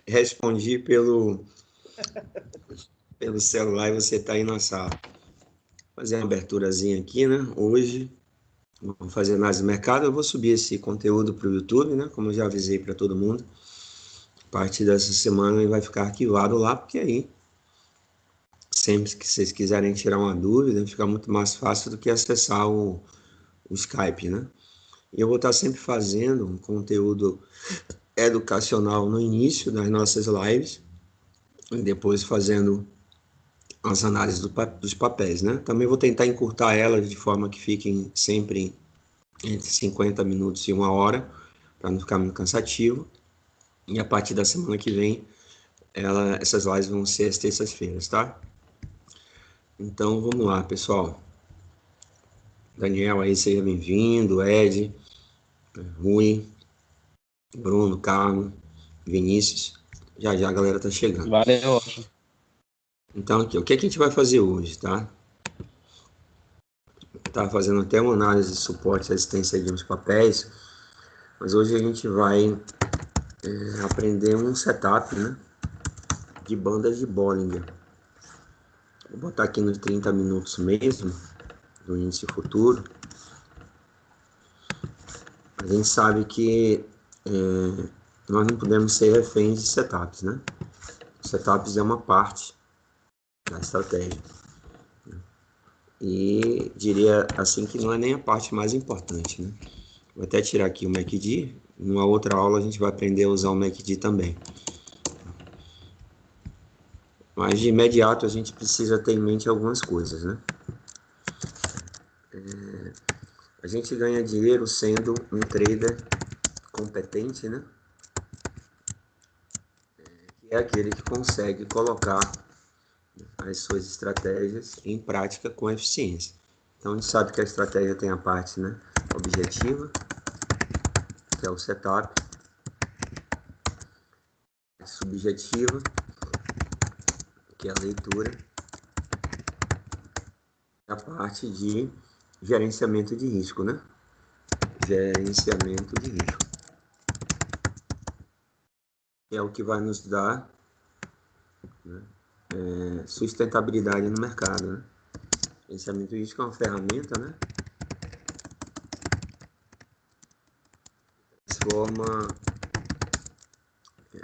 respondi pelo celular e você está aí na sala. Vou fazer uma aberturazinha aqui, né? Hoje, vamos fazer análise de mercado. Eu vou subir esse conteúdo para o YouTube, né? Como eu já avisei para todo mundo. A partir dessa semana ele vai ficar arquivado lá, porque aí, sempre que vocês quiserem tirar uma dúvida, fica muito mais fácil do que acessar o Skype, né? E eu vou estar sempre fazendo um conteúdo educacional no início das nossas lives e depois fazendo as análises dos papéis, né? Também vou tentar encurtar elas de forma que fiquem sempre entre 50 minutos e 1 hora, para não ficar muito cansativo. E a partir da semana que vem, essas lives vão ser às terças-feiras, tá? Então, vamos lá, pessoal. Daniel aí, seja bem-vindo. Ed, Rui, Bruno, Carlos, Vinícius. Já a galera tá chegando. Valeu. Então, aqui, o que a gente vai fazer hoje, tá? Tá fazendo até uma análise de suporte e resistência de uns papéis, mas hoje a gente vai aprender um setup, né, de bandas de Bollinger. Vou botar aqui nos 30 minutos mesmo, do índice futuro. A gente sabe que nós não podemos ser reféns de setups, né? Setups é uma parte da estratégia. E diria assim que não é nem a parte mais importante, né? Vou até tirar aqui o MACD. Numa outra aula a gente vai aprender a usar o MACD também. Mas de imediato a gente precisa ter em mente algumas coisas, né? A gente ganha dinheiro sendo um trader competente, né? Que é aquele que consegue colocar as suas estratégias em prática com eficiência. Então a gente sabe que a estratégia tem a parte, né, objetiva, que é o setup, a subjetiva, que é a leitura, e a parte de gerenciamento de risco, né? Gerenciamento de risco. É o que vai nos dar, né, sustentabilidade no mercado, né? Gerenciamento de risco é uma ferramenta, né? Transforma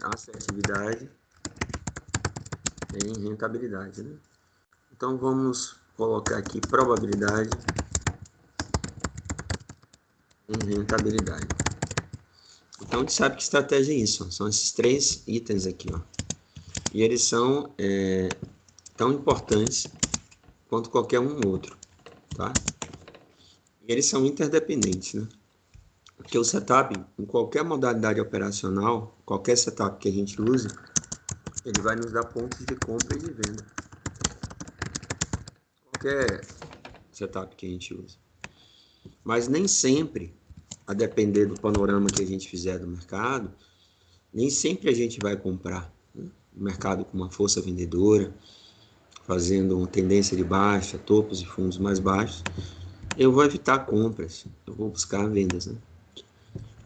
assertividade em rentabilidade, né? Então vamos colocar aqui probabilidade em rentabilidade. Então a gente sabe que estratégia é isso, são esses 3 itens aqui, ó. E eles são tão importantes quanto qualquer um outro, tá? E eles são interdependentes, né? Porque o setup, em qualquer modalidade operacional, qualquer setup que a gente use, ele vai nos dar pontos de compra e de venda. Qualquer setup que a gente use. Mas nem sempre, a depender do panorama que a gente fizer do mercado, nem sempre a gente vai comprar, né? O mercado com uma força vendedora, fazendo uma tendência de baixa, topos e fundos mais baixos, eu vou evitar compras, eu vou buscar vendas, né?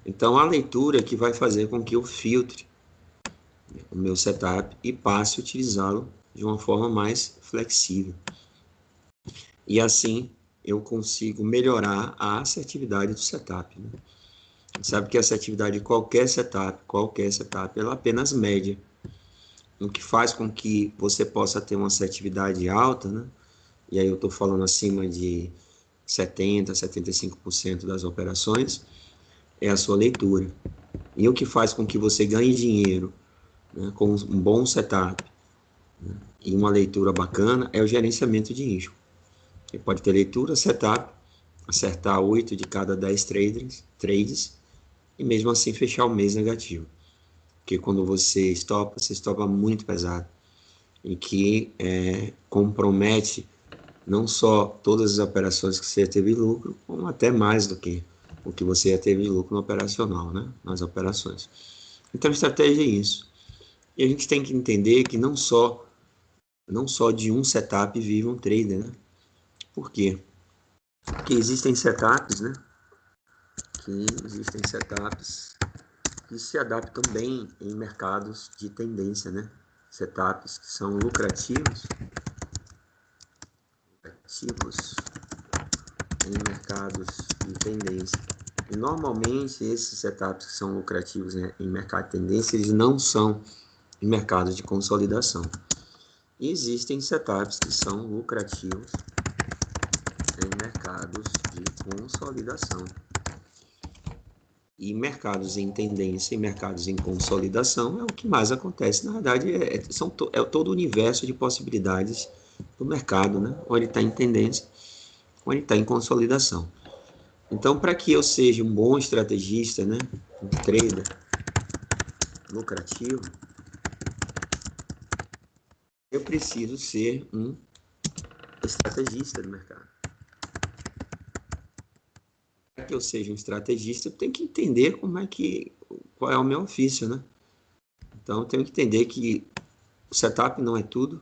Então, a leitura que vai fazer com que eu filtre o meu setup e passe a utilizá-lo de uma forma mais flexível. E assim, eu consigo melhorar a assertividade do setup, né? Sabe que a assertividade de qualquer setup, ela é apenas média. O que faz com que você possa ter uma assertividade alta, né? E aí eu estou falando acima de 70%, 75% das operações, é a sua leitura. E o que faz com que você ganhe dinheiro, né, com um bom setup, né, e uma leitura bacana é o gerenciamento de risco. Você pode ter leitura, setup, acertar 8 de cada 10 trades e mesmo assim fechar o mês negativo. Porque quando você estopa muito pesado e que compromete não só todas as operações que você já teve lucro, como até mais do que o que você já teve de lucro no operacional, né? Nas operações. Então, a estratégia é isso. E a gente tem que entender que não só de um setup vive um trader, né? Por quê? Porque existem setups, né? Que existem setups que se adaptam bem em mercados de tendência, né? Setups que são lucrativos em mercados de tendência. E normalmente esses setups que são lucrativos em mercado de tendência, eles não são em mercados de consolidação. E existem setups que são lucrativos em mercados de consolidação. E mercados em tendência e mercados em consolidação é o que mais acontece. Na verdade, é todo o universo de possibilidades do mercado, né? Ou ele está em tendência, ou ele está em consolidação. Então, para que eu seja um bom estrategista, né? Um trader lucrativo, eu preciso ser um estrategista do mercado. Para que eu seja um estrategista, eu tenho que entender qual é o meu ofício, né? Então, eu tenho que entender que o setup não é tudo.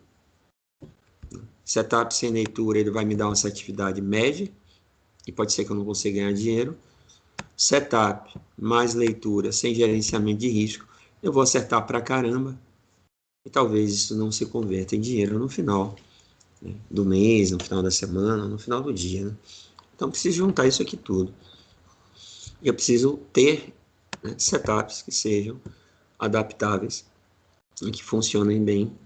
Setup sem leitura, ele vai me dar uma atividade média, e pode ser que eu não consiga ganhar dinheiro. Setup mais leitura sem gerenciamento de risco, eu vou acertar pra caramba, e talvez isso não se converta em dinheiro no final, né, do mês, no final da semana, no final do dia, né? Então, preciso juntar isso aqui tudo. Eu preciso ter, né, setups que sejam adaptáveis e que funcionem bem,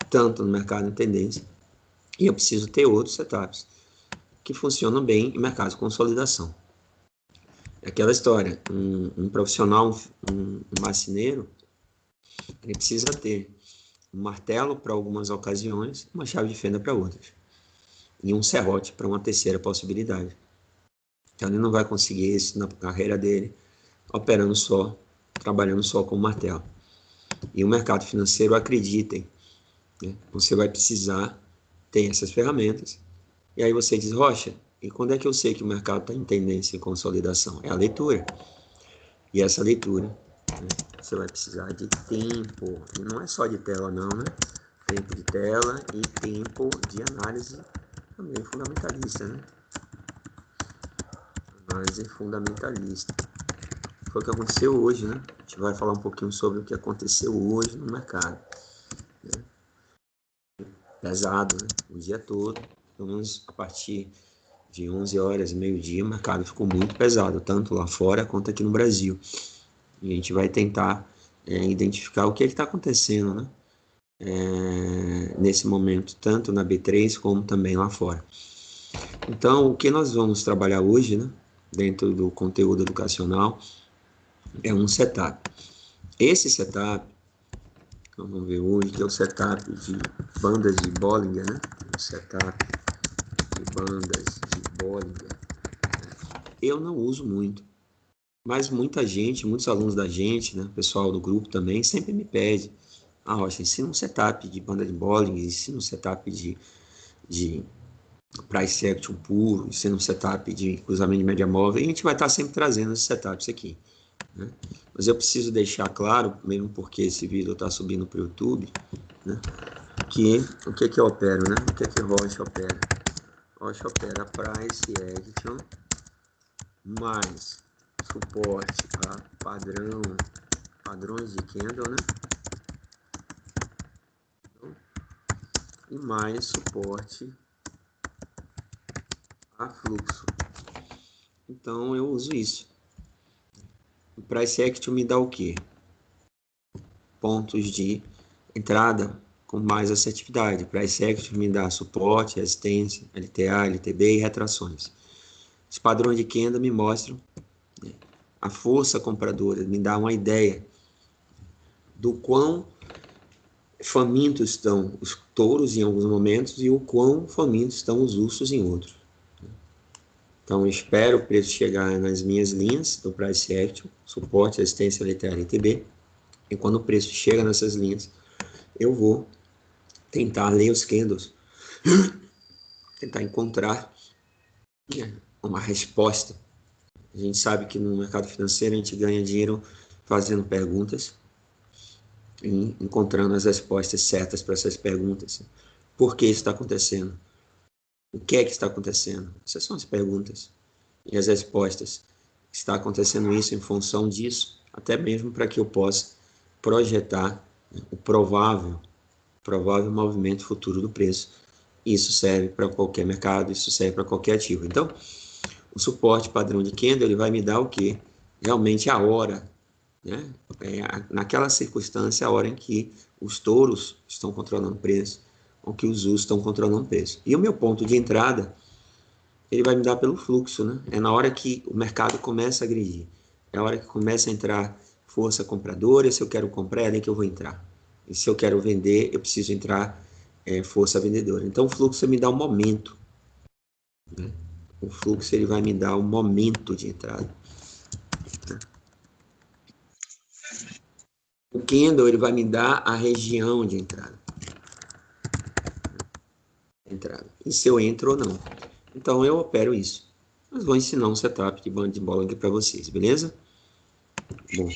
tanto no mercado em tendência, e eu preciso ter outros setups que funcionam bem em mercado de consolidação. É aquela história, um profissional, um marceneiro, ele precisa ter um martelo para algumas ocasiões, uma chave de fenda para outras, e um serrote para uma terceira possibilidade. Então ele não vai conseguir isso na carreira dele, operando só, trabalhando só com martelo. E o mercado financeiro, acreditem, né, você vai precisar ter essas ferramentas. E aí você diz, Rocha, e quando é que eu sei que o mercado está em tendência em consolidação? É a leitura. E essa leitura, né, você vai precisar de tempo. E não é só de tela não, né? Tempo de tela e tempo de análise também fundamentalista, né? Análise fundamentalista. Foi o que aconteceu hoje, né? A gente vai falar um pouquinho sobre o que aconteceu hoje no mercado, né? Pesado, né? O dia todo, pelo menos a partir de 11 horas, meio-dia, o mercado ficou muito pesado, tanto lá fora quanto aqui no Brasil. E a gente vai tentar identificar o que está acontecendo, né? Nesse momento, tanto na B3 como também lá fora. Então, o que nós vamos trabalhar hoje, né, dentro do conteúdo educacional, é um setup. Esse setup, vamos ver hoje, que é o setup de bandas de Bollinger, né? O setup de bandas de Bollinger. Eu não uso muito, mas muita gente, muitos alunos da gente, né, pessoal do grupo também, sempre me pede, Rocha, ensina um setup de banda de Bollinger, ensina um setup de price action puro, ensina um setup de cruzamento de média móvel, e a gente vai estar sempre trazendo esses setups aqui, né? Mas eu preciso deixar claro, mesmo porque esse vídeo está subindo para o YouTube, né, que o que eu opero, né? O que Rocha opera? Rocha opera price action mais suporte a padrões de candle, né? E mais suporte a fluxo. Então eu uso isso. O price action me dá o quê? Pontos de entrada com mais assertividade. Price action me dá suporte, resistência, LTA, LTB e retrações. Os padrões de candle me mostram, né, a força compradora, me dá uma ideia do quão famintos estão os touros em alguns momentos e o quão famintos estão os ursos em outros. Então, eu espero o preço chegar nas minhas linhas do price action, suporte, resistência, LTA, LTB, e quando o preço chega nessas linhas, eu vou tentar ler os candles, tentar encontrar uma resposta. A gente sabe que no mercado financeiro a gente ganha dinheiro fazendo perguntas e encontrando as respostas certas para essas perguntas. Por que isso está acontecendo? O que é que está acontecendo? Essas são as perguntas. E as respostas. Está acontecendo isso em função disso? até mesmo para que eu possa projetar o provável movimento futuro do preço. Isso serve para qualquer mercado, isso serve para qualquer ativo. Então, o suporte padrão de candle, ele vai me dar o quê? Realmente a hora, né? Naquela circunstância, a hora em que os touros estão controlando o preço, ou que os Us estão controlando o preço. E o meu ponto de entrada, ele vai me dar pelo fluxo, né? É na hora que o mercado começa a agredir. É a hora que começa a entrar força compradora. Se eu quero comprar, é ali que eu vou entrar. E se eu quero vender, eu preciso entrar força vendedora. Então, o fluxo me dá um momento, né? O fluxo ele vai me dar um momento de entrada. O candle ele vai me dar a região de entrada. E se eu entro ou não. Então, eu opero isso. Mas vou ensinar um setup de band de bola aqui para vocês, beleza? Bom,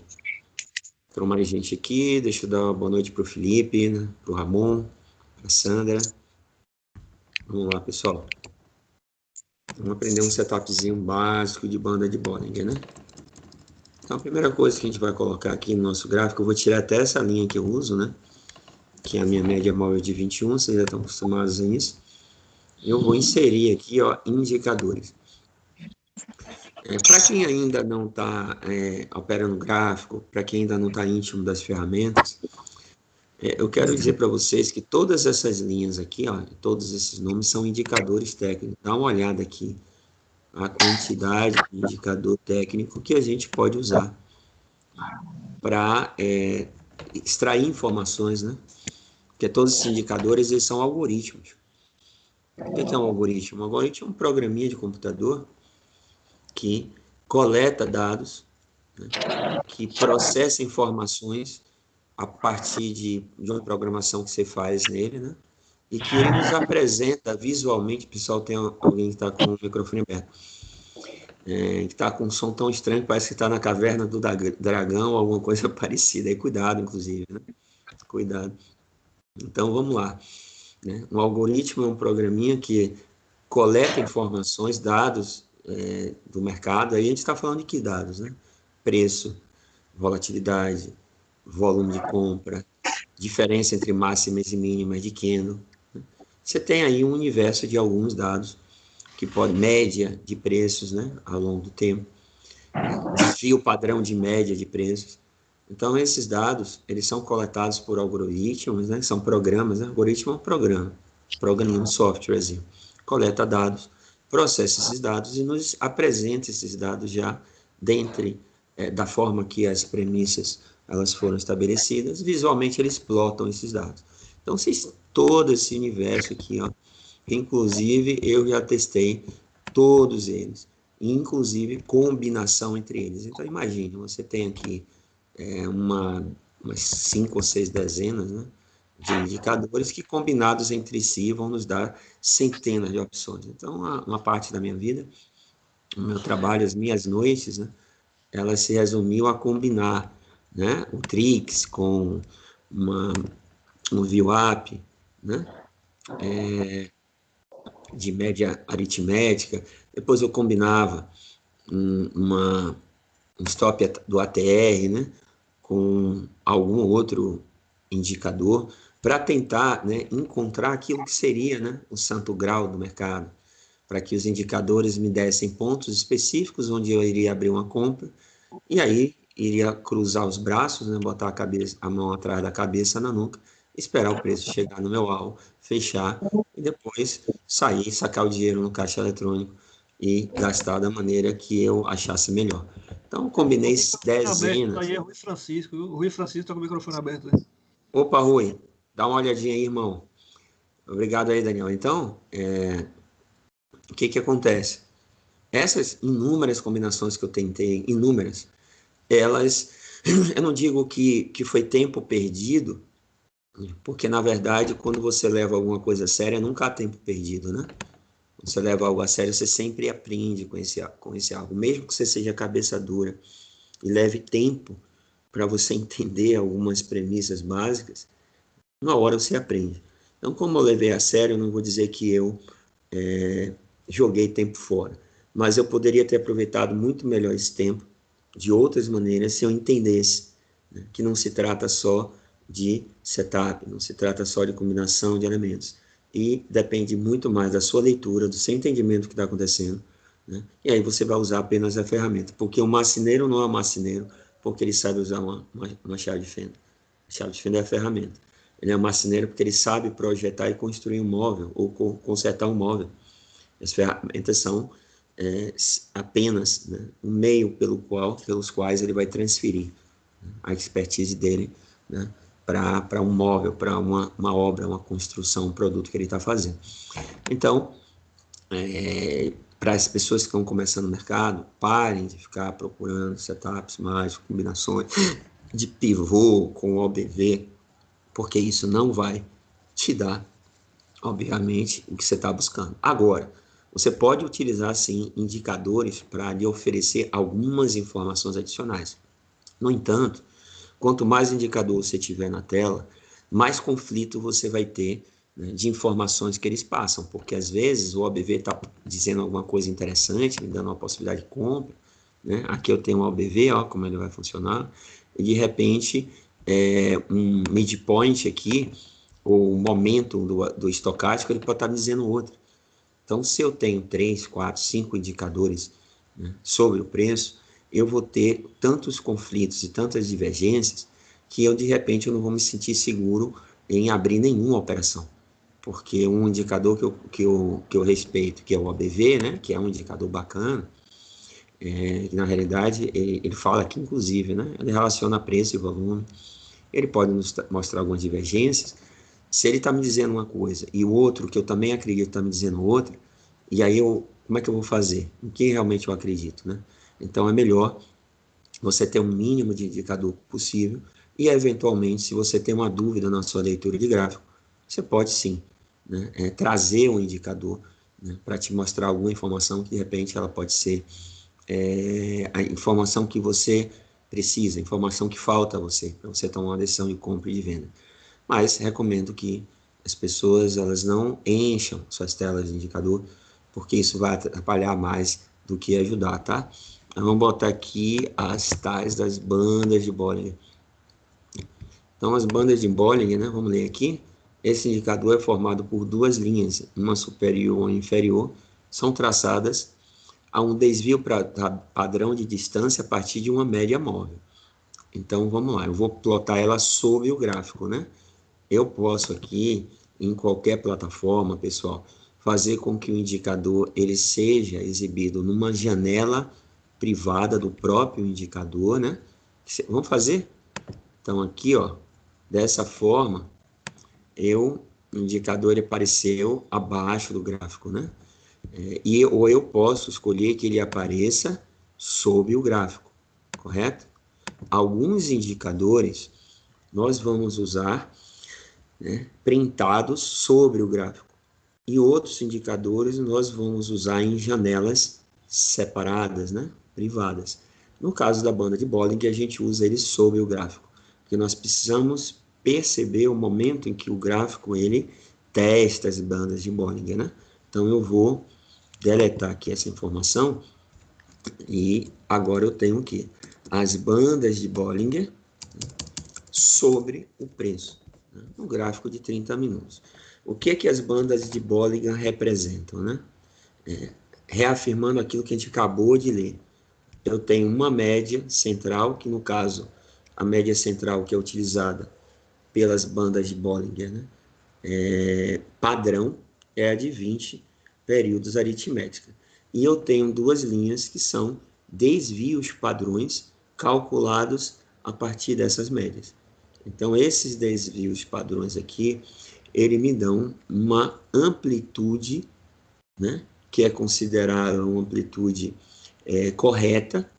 entrou mais gente aqui. Deixa eu dar uma boa noite para o Felipe, né? Para o Ramon, para a Sandra. Vamos lá, pessoal. Vamos aprender um setupzinho básico de banda de Bollinger, né? Então, a primeira coisa que a gente vai colocar aqui no nosso gráfico, eu vou tirar até essa linha que eu uso, né? Que é a minha média móvel de 21, vocês já estão acostumados a isso. Eu vou inserir aqui, ó, indicadores. Para quem ainda não está operando gráfico, para quem ainda não está íntimo das ferramentas, eu quero dizer para vocês que todas essas linhas aqui, ó, todos esses nomes são indicadores técnicos. Dá uma olhada aqui, a quantidade de indicador técnico que a gente pode usar para extrair informações, né? Porque todos esses indicadores, eles são algoritmos. O que é um algoritmo? Um algoritmo é um programinha de computador que coleta dados, né? Que processa informações a partir de uma programação que você faz nele, né? E que ele nos apresenta visualmente. Pessoal, tem alguém que está com o microfone aberto, que está com um som tão estranho que parece que está na caverna do dragão ou alguma coisa parecida. Aí, cuidado, inclusive, né? Cuidado. Então, vamos lá. Né? Um algoritmo é um programinha que coleta informações, dados do mercado. Aí a gente está falando de que dados, né? Preço, volatilidade, volume de compra, diferença entre máximas e mínimas de candle. Você tem aí um universo de alguns dados que pode média de preços, né, ao longo do tempo, desvio padrão de média de preços. Então esses dados eles são coletados por algoritmos, né, são programas. Né? Algoritmo é um programa um softwarezinho, coleta dados, processa esses dados e nos apresenta esses dados já dentre da forma que as premissas elas foram estabelecidas. Visualmente eles plotam esses dados. Então todo esse universo aqui, ó, inclusive eu já testei todos eles, inclusive combinação entre eles. Então imagine, você tem aqui umas 5 ou 6 dezenas, né, de indicadores que combinados entre si vão nos dar centenas de opções. Então uma parte da minha vida, o meu trabalho, as minhas noites, né, elas se resumiu a combinar, né, o Trix com um VWAP, né, de média aritmética. Depois eu combinava um stop do ATR, né, com algum outro indicador para tentar, né, encontrar aquilo que seria, né, o santo grau do mercado, para que os indicadores me dessem pontos específicos onde eu iria abrir uma compra e aí iria cruzar os braços, né, botar a mão atrás da cabeça na nuca, esperar o preço chegar no meu alvo, fechar e depois sair, sacar o dinheiro no caixa eletrônico e gastar da maneira que eu achasse melhor. Então, combinei dezenas. Aí é Rui Francisco. O Rui Francisco está com o microfone aberto. Né? Opa, Rui, dá uma olhadinha aí, irmão. Obrigado aí, Daniel. Então, o que acontece? Essas inúmeras combinações que eu tentei, inúmeras, elas, eu não digo que foi tempo perdido, porque, na verdade, quando você leva alguma coisa a séria, nunca há tempo perdido, né? Quando você leva algo a sério, você sempre aprende com esse algo. Mesmo que você seja cabeça dura e leve tempo para você entender algumas premissas básicas, uma hora você aprende. Então, como eu levei a sério, eu não vou dizer que eu joguei tempo fora, mas eu poderia ter aproveitado muito melhor esse tempo de outras maneiras se eu entendesse, né, que não se trata só de setup, não se trata só de combinação de elementos. E depende muito mais da sua leitura, do seu entendimento do que está acontecendo, né? E aí você vai usar apenas a ferramenta. Porque o marceneiro não é um marceneiro porque ele sabe usar uma chave de fenda. A chave de fenda é a ferramenta. Ele é um marceneiro porque ele sabe projetar e construir um móvel ou consertar um móvel. As ferramentas são apenas, né, um meio pelos quais ele vai transferir, né, a expertise dele, né, para um móvel, para uma obra, uma construção, um produto que ele está fazendo. Então, para as pessoas que estão começando no mercado, parem de ficar procurando setups mágicos, combinações de pivô com OBV, porque isso não vai te dar, obviamente, o que você está buscando. Agora, você pode utilizar, sim, indicadores para lhe oferecer algumas informações adicionais. No entanto, quanto mais indicador você tiver na tela, mais conflito você vai ter, né, de informações que eles passam, porque às vezes o OBV está dizendo alguma coisa interessante, me dando uma possibilidade de compra, né? Aqui eu tenho um OBV, ó, como ele vai funcionar, e de repente um midpoint aqui, ou um momento do estocástico, ele pode estar me dizendo outro. Então, se eu tenho 3, 4, 5 indicadores, né, sobre o preço, eu vou ter tantos conflitos e tantas divergências que eu, de repente, eu não vou me sentir seguro em abrir nenhuma operação. Porque um indicador que eu respeito, que é o OBV, né, que é um indicador bacana, que na realidade ele fala aqui, inclusive, né, ele relaciona preço e volume, ele pode nos mostrar algumas divergências. Se ele está me dizendo uma coisa e o outro, que eu também acredito, está me dizendo outra, e aí como é que eu vou fazer? Em quem realmente eu acredito, né? Então é melhor você ter um mínimo de indicador possível e, eventualmente, se você tem uma dúvida na sua leitura de gráfico, você pode sim, né, trazer um indicador, né, para te mostrar alguma informação que, de repente, ela pode ser a informação que você precisa, a informação que falta a você, para você tomar uma decisão de compra e de venda. Mas recomendo que as pessoas elas não encham suas telas de indicador, porque isso vai atrapalhar mais do que ajudar, tá? Então, vamos botar aqui as tais das bandas de Bollinger. Então, as bandas de Bollinger, né? Vamos ler aqui. Esse indicador é formado por duas linhas, uma superior e uma inferior, são traçadas a um desvio padrão de distância a partir de uma média móvel. Então, vamos lá, eu vou plotar ela sobre o gráfico, né? Eu posso aqui, em qualquer plataforma, pessoal, fazer com que o indicador ele seja exibido numa janela privada do próprio indicador, né? Vamos fazer? Então, aqui, ó, dessa forma, o indicador ele apareceu abaixo do gráfico, né? Ou eu posso escolher que ele apareça sob o gráfico, correto? Alguns indicadores nós vamos usar, né, printados sobre o gráfico. E outros indicadores nós vamos usar em janelas separadas, né, privadas. No caso da banda de Bollinger, a gente usa ele sobre o gráfico, porque nós precisamos perceber o momento em que o gráfico ele testa as bandas de Bollinger, né? Então eu vou deletar aqui essa informação e agora eu tenho o quê? As bandas de Bollinger sobre o preço, né, no gráfico de 30 minutos. O que é que as bandas de Bollinger representam, né? Reafirmando aquilo que a gente acabou de ler. Eu tenho uma média central, que no caso, a média central que é utilizada pelas bandas de Bollinger, né, padrão, é a de 20 períodos aritmética. E eu tenho duas linhas que são desvios padrões calculados a partir dessas médias. Então, esses desvios padrões aqui, eles me dão uma amplitude, né, que é considerada uma amplitude correta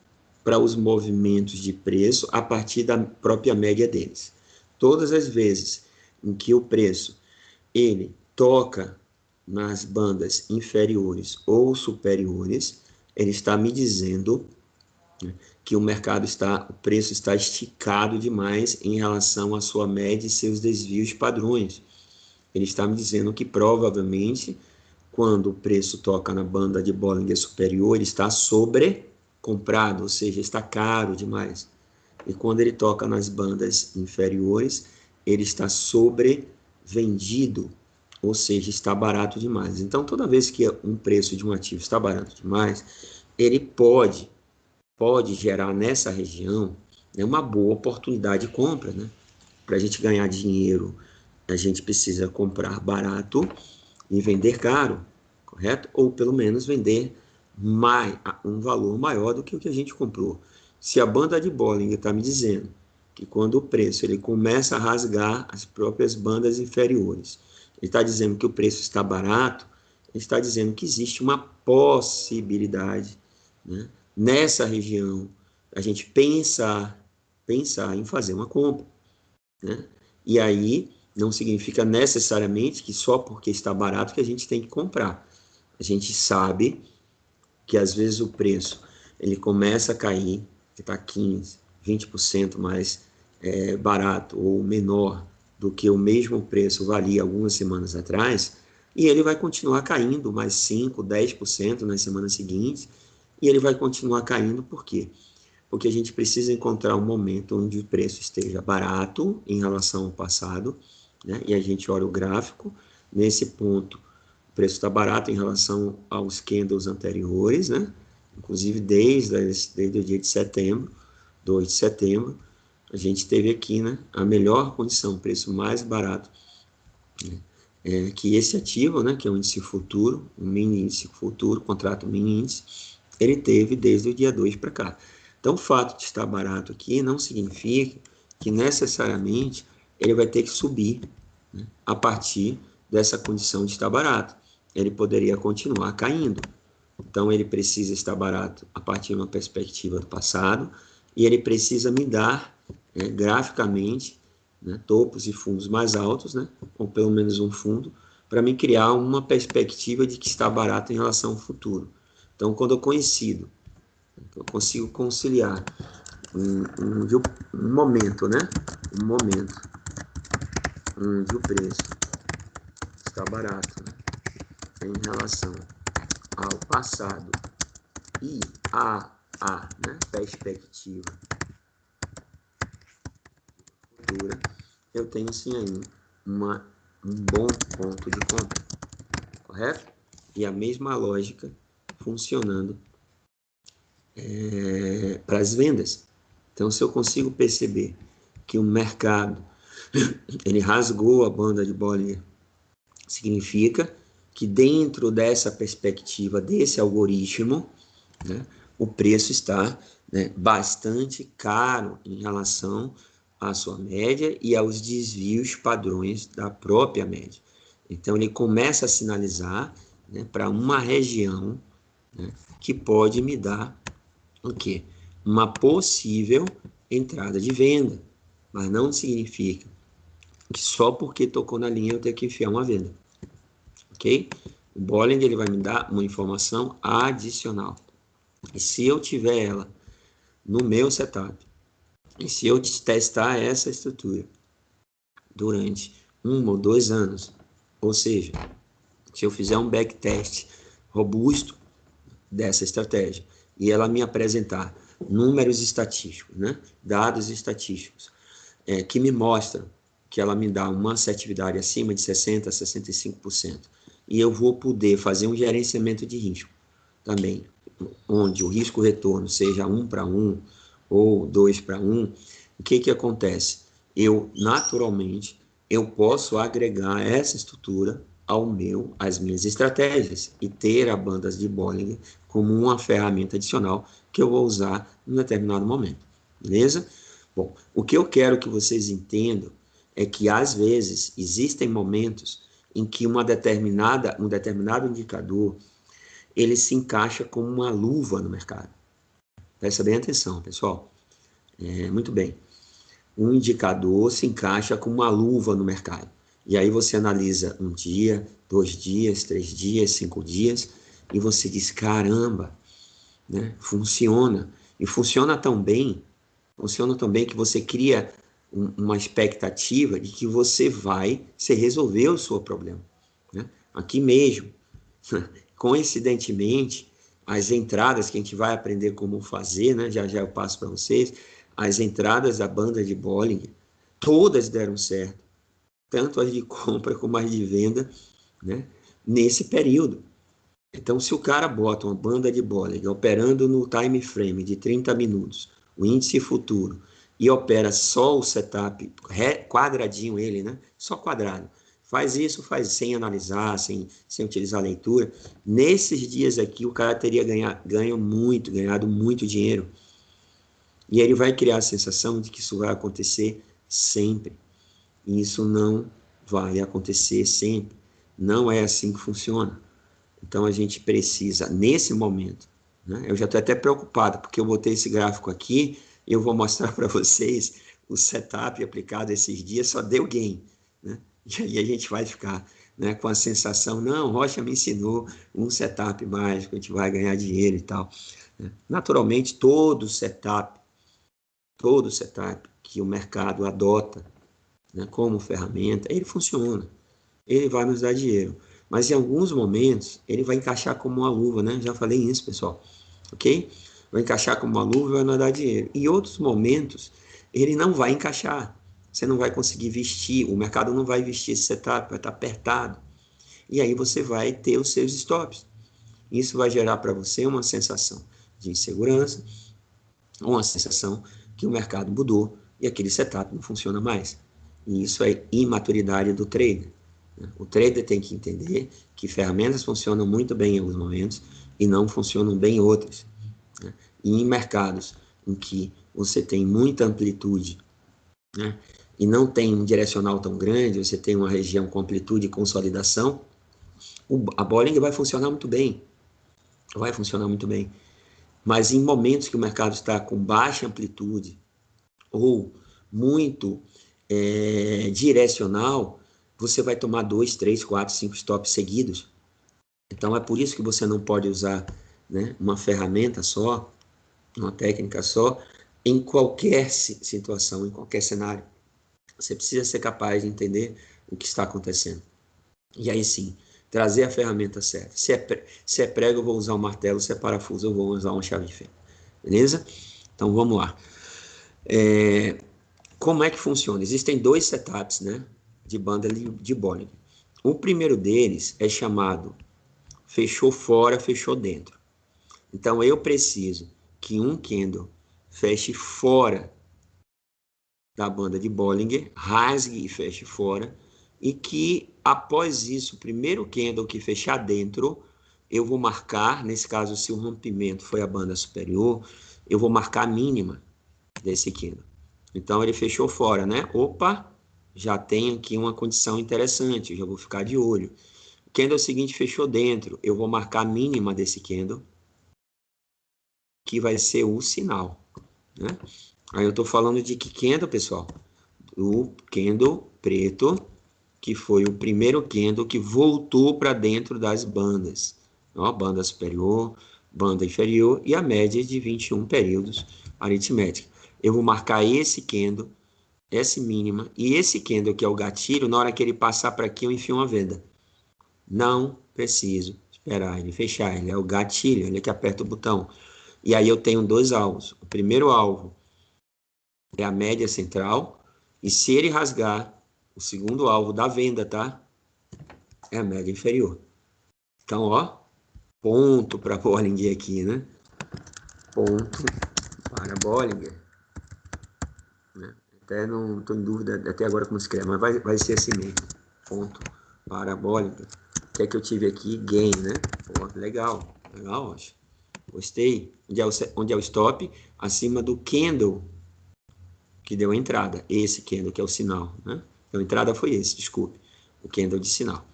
para os movimentos de preço a partir da própria média deles. Todas as vezes em que o preço ele toca nas bandas inferiores ou superiores, ele está me dizendo, né, que o preço está esticado demais em relação à sua média e seus desvios padrões. Ele está me dizendo que provavelmente, quando o preço toca na banda de Bollinger superior, ele está sobrevalorado. comprado, ou seja, está caro demais. E quando ele toca nas bandas inferiores, ele está sobrevendido, ou seja, está barato demais. Então, toda vez que um preço de um ativo está barato demais, ele pode gerar nessa região, né, uma boa oportunidade de compra, né? Para a gente ganhar dinheiro, a gente precisa comprar barato e vender caro, correto? Ou pelo menos vender um valor maior do que o que a gente comprou. Se a banda de Bollinger está me dizendo que quando o preço ele começa a rasgar as próprias bandas inferiores, ele está dizendo que o preço está barato, ele está dizendo que existe uma possibilidade, né, nessa região, a gente pensar em fazer uma compra, né? E aí não significa necessariamente que só porque está barato que a gente tem que comprar. A gente sabe que às vezes o preço ele começa a cair, que está 15, 20% mais barato ou menor do que o mesmo preço valia algumas semanas atrás, e ele vai continuar caindo mais 5, 10% nas semanas seguintes, e ele vai continuar caindo por quê? Porque a gente precisa encontrar um momento onde o preço esteja barato em relação ao passado, né? E a gente olha o gráfico, nesse ponto o preço está barato em relação aos candles anteriores, né? Inclusive desde o dia de setembro, 2 de setembro, a gente teve aqui, né, a melhor condição, o preço mais barato, né? Que esse ativo, né, que é o índice futuro, o mini índice futuro, contrato mini índice, ele teve desde o dia 2 para cá. Então, o fato de estar barato aqui não significa que necessariamente ele vai ter que subir, né, a partir dessa condição de estar barato. Ele poderia continuar caindo. Então, ele precisa estar barato a partir de uma perspectiva do passado e ele precisa me dar, né, graficamente, né, topos e fundos mais altos, né, ou pelo menos um fundo, para me criar uma perspectiva de que está barato em relação ao futuro. Então, quando eu consigo conciliar um momento, né, um momento onde o preço está barato, né, em relação ao passado e né, perspectiva futura, eu tenho sim aí um bom ponto de compra, correto? E a mesma lógica funcionando para as vendas. Então, se eu consigo perceber que o mercado ele rasgou a banda de Bollinger, significa que dentro dessa perspectiva, desse algoritmo, né, o preço está, né, bastante caro em relação à sua média e aos desvios padrões da própria média. Então, ele começa a sinalizar, né, para uma região, né, que pode me dar o quê? Uma possível entrada de venda, mas não significa que só porque tocou na linha eu tenho que enfiar uma venda, ok? O Bollinger ele vai me dar uma informação adicional. E se eu tiver ela no meu setup, e se eu testar essa estrutura durante 1 ou 2 anos, ou seja, se eu fizer um backtest robusto dessa estratégia e ela me apresentar números estatísticos, né, dados estatísticos, que me mostram que ela me dá uma assertividade acima de 60% a 65%, e eu vou poder fazer um gerenciamento de risco também, onde o risco-retorno seja 1:1 ou 2:1, o que acontece? Naturalmente, eu posso agregar essa estrutura às minhas estratégias e ter a bandas de Bollinger como uma ferramenta adicional que eu vou usar em um determinado momento, beleza? Bom, o que eu quero que vocês entendam é que, às vezes, existem momentos em que um determinado indicador ele se encaixa como uma luva no mercado. Presta bem atenção, pessoal. Muito bem. Um indicador se encaixa como uma luva no mercado. E aí você analisa 1 dia, 2 dias, 3 dias, 5 dias, e você diz, caramba, né? Funciona. E funciona tão bem que você cria uma expectativa de que você resolver o seu problema, né? Aqui mesmo, coincidentemente, as entradas que a gente vai aprender como fazer, né? Já já eu passo para vocês, as entradas da banda de Bollinger, todas deram certo, tanto as de compra como as de venda, né? Nesse período. Então, se o cara bota uma banda de Bollinger operando no time frame de 30 minutos, o índice futuro, e opera só o setup, quadradinho ele, né? Só quadrado. Faz isso, faz sem analisar, sem utilizar a leitura. Nesses dias aqui, o cara teria ganhado muito dinheiro. E ele vai criar a sensação de que isso vai acontecer sempre. E isso não vai acontecer sempre. Não é assim que funciona. Então, a gente precisa, nesse momento, né? Eu já estou até preocupado, porque eu botei esse gráfico aqui, e eu vou mostrar para vocês o setup aplicado esses dias, só deu gain, né? E aí a gente vai ficar, né, com a sensação, não, Rocha me ensinou um setup mágico, a gente vai ganhar dinheiro e tal, né? Naturalmente, todo setup que o mercado adota, né, como ferramenta, ele funciona, ele vai nos dar dinheiro. Mas em alguns momentos, ele vai encaixar como uma luva, né? Já falei isso, pessoal. Ok? Vai encaixar como uma luva e vai nos dar dinheiro. Em outros momentos, ele não vai encaixar. Você não vai conseguir vestir, o mercado não vai vestir esse setup, vai estar apertado. E aí você vai ter os seus stops. Isso vai gerar para você uma sensação de insegurança, uma sensação que o mercado mudou e aquele setup não funciona mais. E isso é imaturidade do trader. O trader tem que entender que ferramentas funcionam muito bem em alguns momentos e não funcionam bem em outros. E em mercados em que você tem muita amplitude, né, e não tem um direcional tão grande, você tem uma região com amplitude e consolidação, a Bollinger vai funcionar muito bem. Vai funcionar muito bem. Mas em momentos que o mercado está com baixa amplitude ou muito direcional, você vai tomar 2, 3, 4, 5 stops seguidos. Então, é por isso que você não pode usar, né, uma ferramenta só, uma técnica só, em qualquer situação, em qualquer cenário. Você precisa ser capaz de entender o que está acontecendo. E aí sim, trazer a ferramenta certa. Se é prego, eu vou usar um martelo, se é parafuso, eu vou usar uma chave de fenda. Beleza? Então, vamos lá. Como é que funciona? Existem 2 setups, né, de banda de Bollinger. O primeiro deles é chamado fechou fora, fechou dentro. Então, eu preciso que um candle feche fora da banda de Bollinger, rasgue e feche fora, e que, após isso, o primeiro candle que fechar dentro, eu vou marcar, nesse caso, se o rompimento foi a banda superior, eu vou marcar a mínima desse candle. Então, ele fechou fora, né? Opa, já tem aqui uma condição interessante, já vou ficar de olho. O candle seguinte fechou dentro, eu vou marcar a mínima desse candle, que vai ser o sinal, né? Aí eu estou falando de que candle, pessoal? O candle preto, que foi o primeiro candle que voltou para dentro das bandas. Ó, banda superior, banda inferior e a média de 21 períodos aritmética. Eu vou marcar esse candle, essa mínima, e esse candle que é o gatilho, na hora que ele passar para aqui, eu enfio uma venda. Não preciso esperar ele fechar, ele é o gatilho, ele é que aperta o botão. E aí eu tenho 2 alvos. O primeiro alvo é a média central, e se ele rasgar, o segundo alvo da venda, tá? É a média inferior. Então, ó, ponto para Bollinger aqui, né? Ponto para Bollinger. Né? Até não estou em dúvida até agora como se escreve, mas vai ser assim mesmo. Ponto para Bollinger. O que é que eu tive aqui? Gain, né? Pô, legal, legal, acho. Gostei. Onde é o stop? Acima do candle que deu a entrada. Esse candle que é o sinal, né? Então, a entrada foi esse, desculpe. O candle de sinal.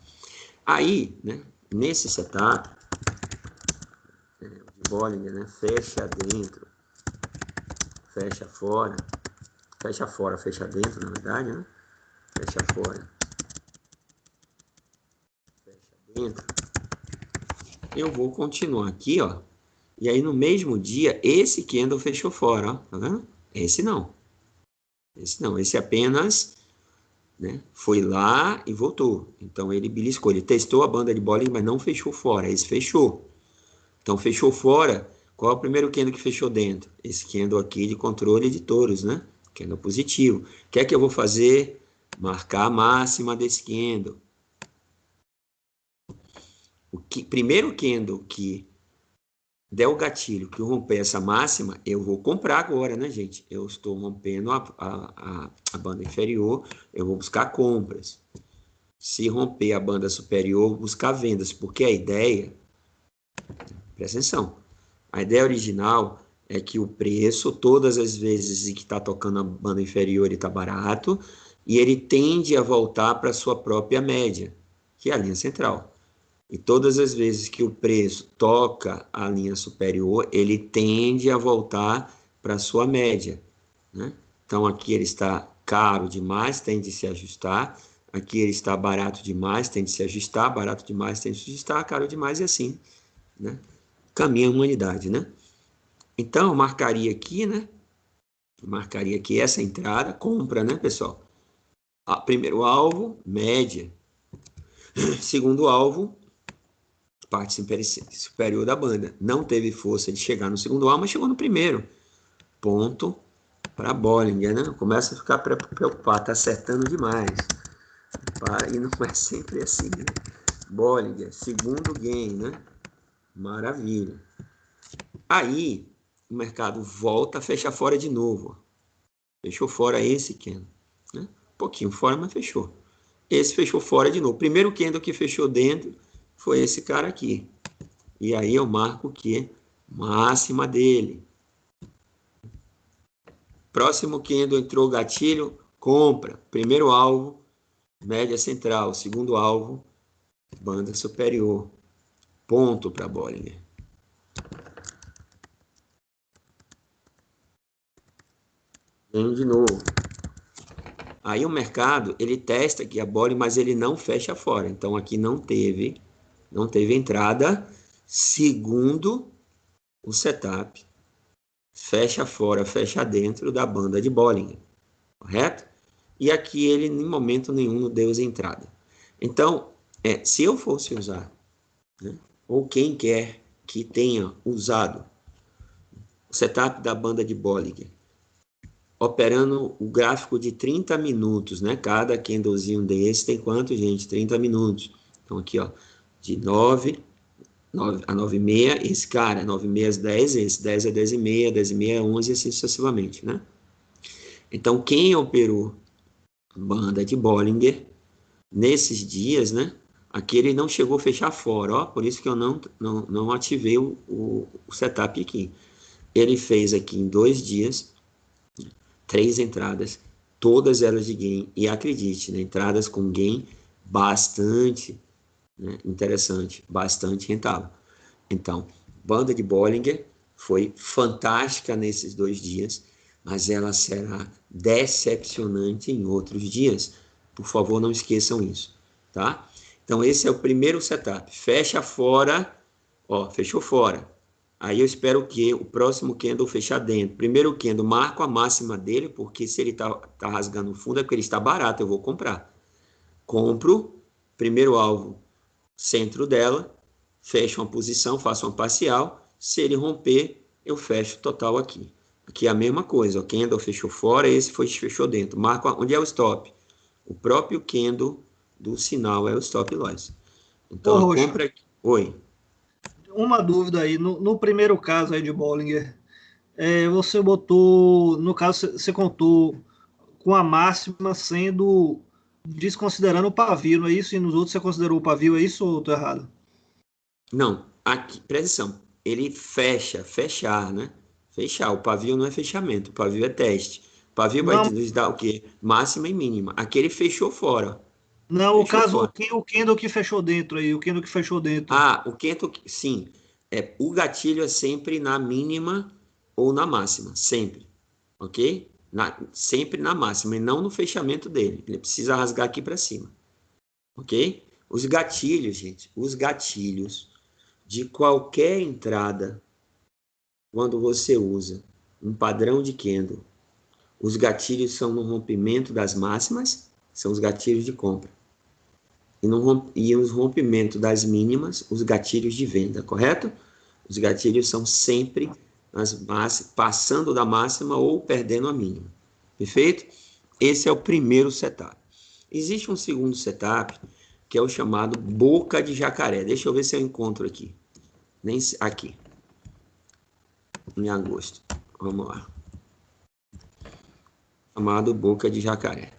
Aí, né, nesse setup, de Bollinger, né, fecha dentro, fecha fora, fecha dentro, na verdade, né? Fecha fora, fecha dentro. Eu vou continuar aqui, ó. E aí, no mesmo dia, esse candle fechou fora, ó. Tá vendo? Esse não. Esse não. Esse apenas, né, foi lá e voltou. Então, ele beliscou. Ele testou a banda de Bollinger, mas não fechou fora. Esse fechou. Então, fechou fora. Qual é o primeiro candle que fechou dentro? Esse candle aqui de controle de touros, né? Candle positivo. O que é que eu vou fazer? Marcar a máxima desse candle. Primeiro candle que der o gatilho, que romper essa máxima, eu vou comprar agora, né, gente? Eu estou rompendo a banda inferior, eu vou buscar compras. Se romper a banda superior, eu vou buscar vendas, porque a ideia, presta atenção, a ideia original é que o preço, todas as vezes que está tocando a banda inferior, ele está barato, e ele tende a voltar para a sua própria média, que é a linha central. E todas as vezes que o preço toca a linha superior, ele tende a voltar para a sua média, né? Então, aqui ele está caro demais, tem de se ajustar. Aqui ele está barato demais, tem de se ajustar. Barato demais, tem de se ajustar. Caro demais, e assim, né? Caminha a humanidade, né? Então, eu marcaria aqui, né? Eu marcaria aqui essa entrada, compra, né, pessoal? Primeiro alvo, média. Segundo alvo, parte superior da banda. Não teve força de chegar no segundo alvo, mas chegou no primeiro. Ponto para Bollinger, né? Começa a ficar preocupado, tá acertando demais. E não é sempre assim, né? Bollinger, segundo gain, né? Maravilha. Aí, o mercado volta a fechar fora de novo. Fechou fora esse candle, né? Um pouquinho fora, mas fechou. Esse fechou fora de novo. O primeiro candle que fechou dentro foi esse cara aqui. E aí eu marco o quê? Máxima dele. Próximo candle entrou o gatilho, compra. Primeiro alvo, média central. Segundo alvo, banda superior. Ponto para Bollinger. Vem de novo. Aí o mercado, ele testa aqui a Bollinger, mas ele não fecha fora. Então aqui não teve entrada, segundo o setup. Fecha fora, fecha dentro da banda de Bollinger. Correto? E aqui ele, em momento nenhum, não deu entrada. Então, se eu fosse usar, né, ou quem quer que tenha usado o setup da banda de Bollinger, operando o gráfico de 30 minutos, né? Cada candlezinho desse tem quanto, gente? 30 minutos. Então, aqui, ó, de 9 a 9h30, esse cara, 9h30 às 10, esse 10 a 10h30, 10h30 a 11, e assim sucessivamente, né? Então, quem operou banda de Bollinger, nesses dias, né? Aqui ele não chegou a fechar fora, ó, por isso que eu não ativei o setup aqui. Ele fez aqui em 2 dias, 3 entradas, todas elas de gain, e acredite, né, entradas com gain bastante, né, interessante, bastante rentável. Então, banda de Bollinger foi fantástica nesses 2 dias, mas ela será decepcionante em outros dias. Por favor, não esqueçam isso, tá? Então, esse é o primeiro setup. Fecha fora, ó, fechou fora. Aí eu espero que o próximo candle fechar dentro. Primeiro candle, marco a máxima dele, porque se ele tá rasgando o fundo é porque ele está barato, eu vou comprar. Compro, primeiro alvo, centro dela, fecho uma posição, faço uma parcial. Se ele romper, eu fecho total aqui. Aqui é a mesma coisa, o candle fechou fora, esse fechou dentro. Marco onde é o stop. O próprio candle do sinal é o stop loss. Então, Ô, a Roxo, compra... Oi. uma dúvida aí. No primeiro caso aí de Bollinger, você botou, no caso, você contou com a máxima sendo desconsiderando o pavio, não é isso? E nos outros você considerou o pavio, é isso ou eu tô errado? Não, aqui, presta atenção. Ele fechar, né? Fechar. O pavio não é fechamento, o pavio é teste. O pavio vai Não, nos dar o quê? Máxima e mínima. Aqui ele fechou fora. não, o Fechou caso, fora. o Kendall que fechou dentro aí, o Kendall que fechou dentro. O Kento, sim. O gatilho é sempre na mínima ou na máxima. Sempre. Ok? Sempre na máxima e não no fechamento dele. Ele precisa rasgar aqui para cima. Ok? Os gatilhos, gente. Os gatilhos de qualquer entrada, quando você usa um padrão de candle, os gatilhos são no rompimento das máximas, são os gatilhos de compra. E os rompimentos das mínimas, os gatilhos de venda, correto? Os gatilhos são sempre passando da máxima ou perdendo a mínima. Perfeito? Esse é o primeiro setup. Existe um segundo setup, que é o chamado boca de jacaré. Deixa eu ver se eu encontro aqui. Aqui. Em agosto. Vamos lá. Chamado boca de jacaré.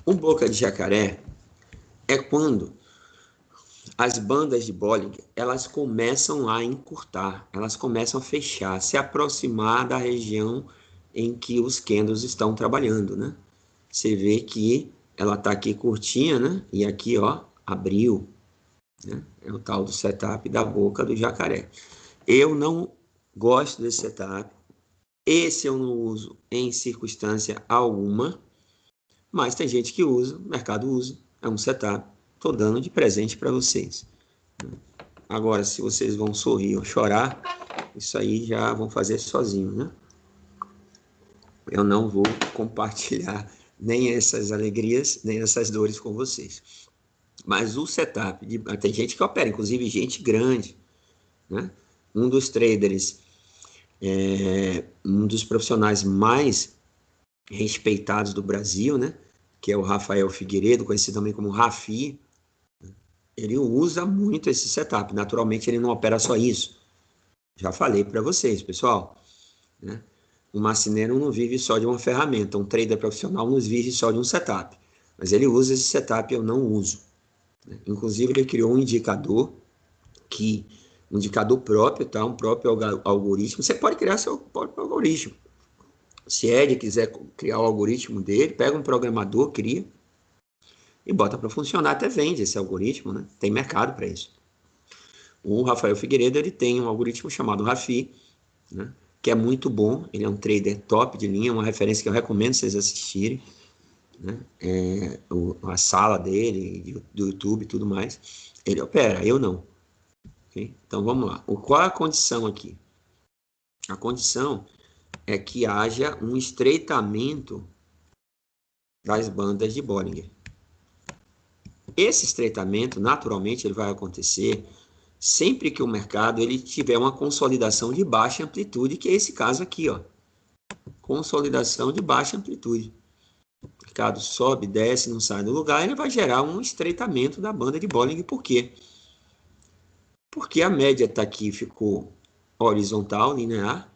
O boca de jacaré é quando as bandas de Bollinger, elas começam a encurtar, elas começam a fechar, se aproximar da região em que os candles estão trabalhando, né? Você vê que ela está aqui curtinha, né? E aqui, ó, abriu, né? É o tal do setup da boca do jacaré. Eu não gosto desse setup. Esse eu não uso em circunstância alguma, mas tem gente que usa, o mercado usa, é um setup. Estou dando de presente para vocês. Agora, se vocês vão sorrir ou chorar, isso aí já vão fazer sozinho, né? Eu não vou compartilhar nem essas alegrias, nem essas dores com vocês. Mas o setup, tem gente que opera, inclusive gente grande, né? Um dos traders, um dos profissionais mais respeitados do Brasil, né? Que é o Rafael Figueiredo, conhecido também como Rafi, ele usa muito esse setup. Naturalmente, ele não opera só isso. Já falei para vocês, pessoal, né? Um marceneiro não vive só de uma ferramenta, um trader profissional não vive só de um setup. Mas ele usa esse setup, eu não uso. Inclusive, ele criou um indicador, um indicador próprio, tá? Um próprio algoritmo. Você pode criar seu próprio algoritmo. Se Ed quiser criar o algoritmo dele, pega um programador, cria e bota para funcionar, até vende esse algoritmo, né? Tem mercado para isso. O Rafael Figueiredo, ele tem um algoritmo chamado Rafi, né? Que é muito bom, ele é um trader top de linha, uma referência que eu recomendo vocês assistirem, né? A sala dele, do YouTube e tudo mais, ele opera, eu não. Okay? Então vamos lá. Qual é a condição aqui? A condição é que haja um estreitamento das bandas de Bollinger. Esse estreitamento, naturalmente, ele vai acontecer sempre que o mercado ele tiver uma consolidação de baixa amplitude, que é esse caso aqui, ó. Consolidação de baixa amplitude. O mercado sobe, desce, não sai do lugar, ele vai gerar um estreitamento da banda de Bollinger. Por quê? Porque a média está aqui, ficou horizontal, linear,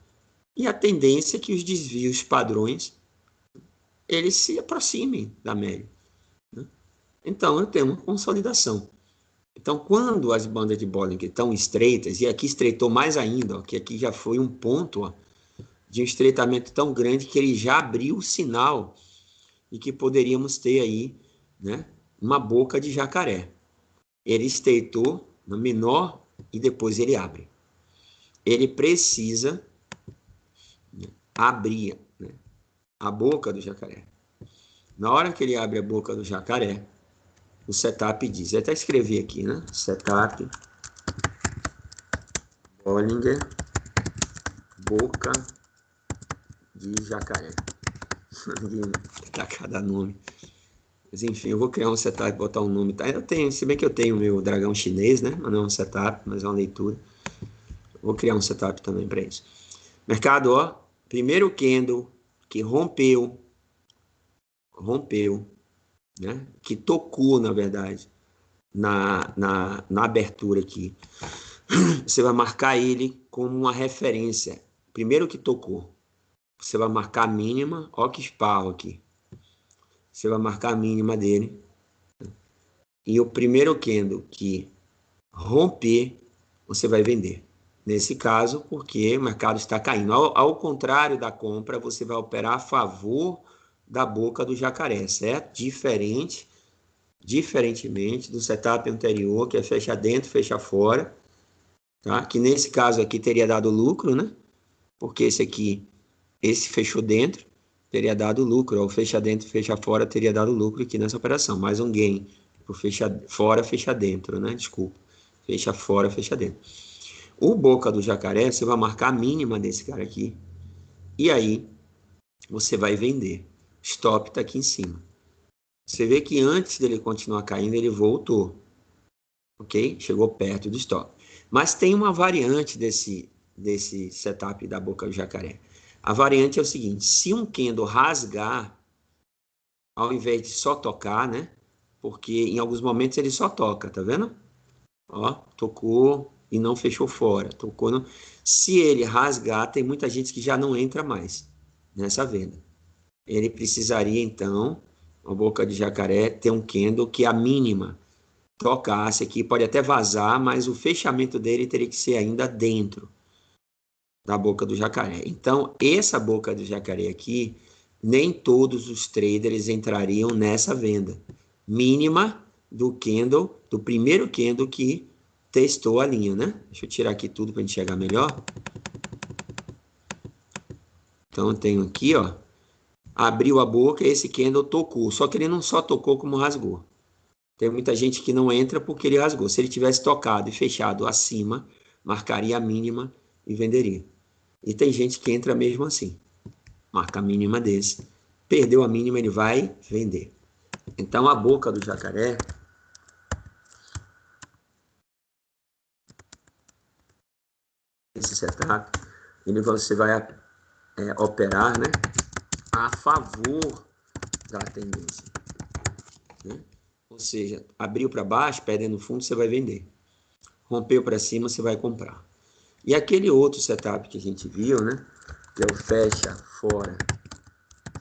e a tendência é que os desvios padrões eles se aproximem da média. Né? Então, eu tenho uma consolidação. Então, quando as bandas de Bollinger estão estreitas, e aqui estreitou mais ainda, ó, que aqui já foi um ponto, ó, de um estreitamento tão grande que ele já abriu o sinal de que poderíamos ter aí, né, uma boca de jacaré. Ele estreitou no menor e depois ele abre. Ele precisa, né, abrir, né, a boca do jacaré. Na hora que ele abre a boca do jacaré, o setup diz, eu até escrevi aqui, né? Setup Bollinger boca de jacaré. Tá cada nome. Mas enfim, eu vou criar um setup, botar um nome. Tá? Eu tenho, se bem que eu tenho o meu dragão chinês, né? Mas não é um setup, mas é uma leitura. Vou criar um setup também para isso. Mercado, ó. Primeiro candle que rompeu, né? Que tocou, na verdade, na abertura aqui. Você vai marcar ele como uma referência. Primeiro que tocou. Você vai marcar a mínima. Ó que esparro aqui. Você vai marcar a mínima dele. E o primeiro candle que romper, você vai vender. Nesse caso, porque o mercado está caindo. Ao contrário da compra, você vai operar a favor da boca do jacaré, certo? Diferentemente do setup anterior, que é fecha dentro, fecha fora, tá? Que nesse caso aqui teria dado lucro, né? Porque esse fechou dentro, teria dado lucro. Ou fecha dentro, fecha fora, teria dado lucro aqui nessa operação. Mais um gain. Por fecha fora, fecha dentro, né? Desculpa. Fecha fora, fecha dentro. O boca do jacaré, você vai marcar a mínima desse cara aqui. E aí, você vai vender. Stop está aqui em cima. Você vê que antes dele continuar caindo, ele voltou. Ok? Chegou perto do stop. Mas tem uma variante desse setup da boca do jacaré. A variante é o seguinte: se um candle rasgar, ao invés de só tocar, né? Porque em alguns momentos ele só toca, tá vendo? Ó, tocou e não fechou fora. Tocou no... Se ele rasgar, tem muita gente que já não entra mais nessa venda. Ele precisaria, então, a boca de jacaré, ter um candle que a mínima tocasse aqui, pode até vazar, mas o fechamento dele teria que ser ainda dentro da boca do jacaré. Então, essa boca do jacaré aqui, nem todos os traders entrariam nessa venda mínima do candle, do primeiro candle que testou a linha, né? Deixa eu tirar aqui tudo para enxergar melhor. Então, eu tenho aqui, ó, abriu a boca, esse candle tocou, só que ele não só tocou como rasgou. Tem muita gente que não entra porque ele rasgou. Se ele tivesse tocado e fechado acima, marcaria a mínima e venderia. E tem gente que entra mesmo assim. Marca a mínima desse. Perdeu a mínima, ele vai vender. Então, a boca do jacaré, esse setup, você vai operar, né, a favor da tendência. Né? Ou seja, abriu para baixo, perdendo no fundo, você vai vender. Rompeu para cima, você vai comprar. E aquele outro setup que a gente viu, né, que é o fecha fora,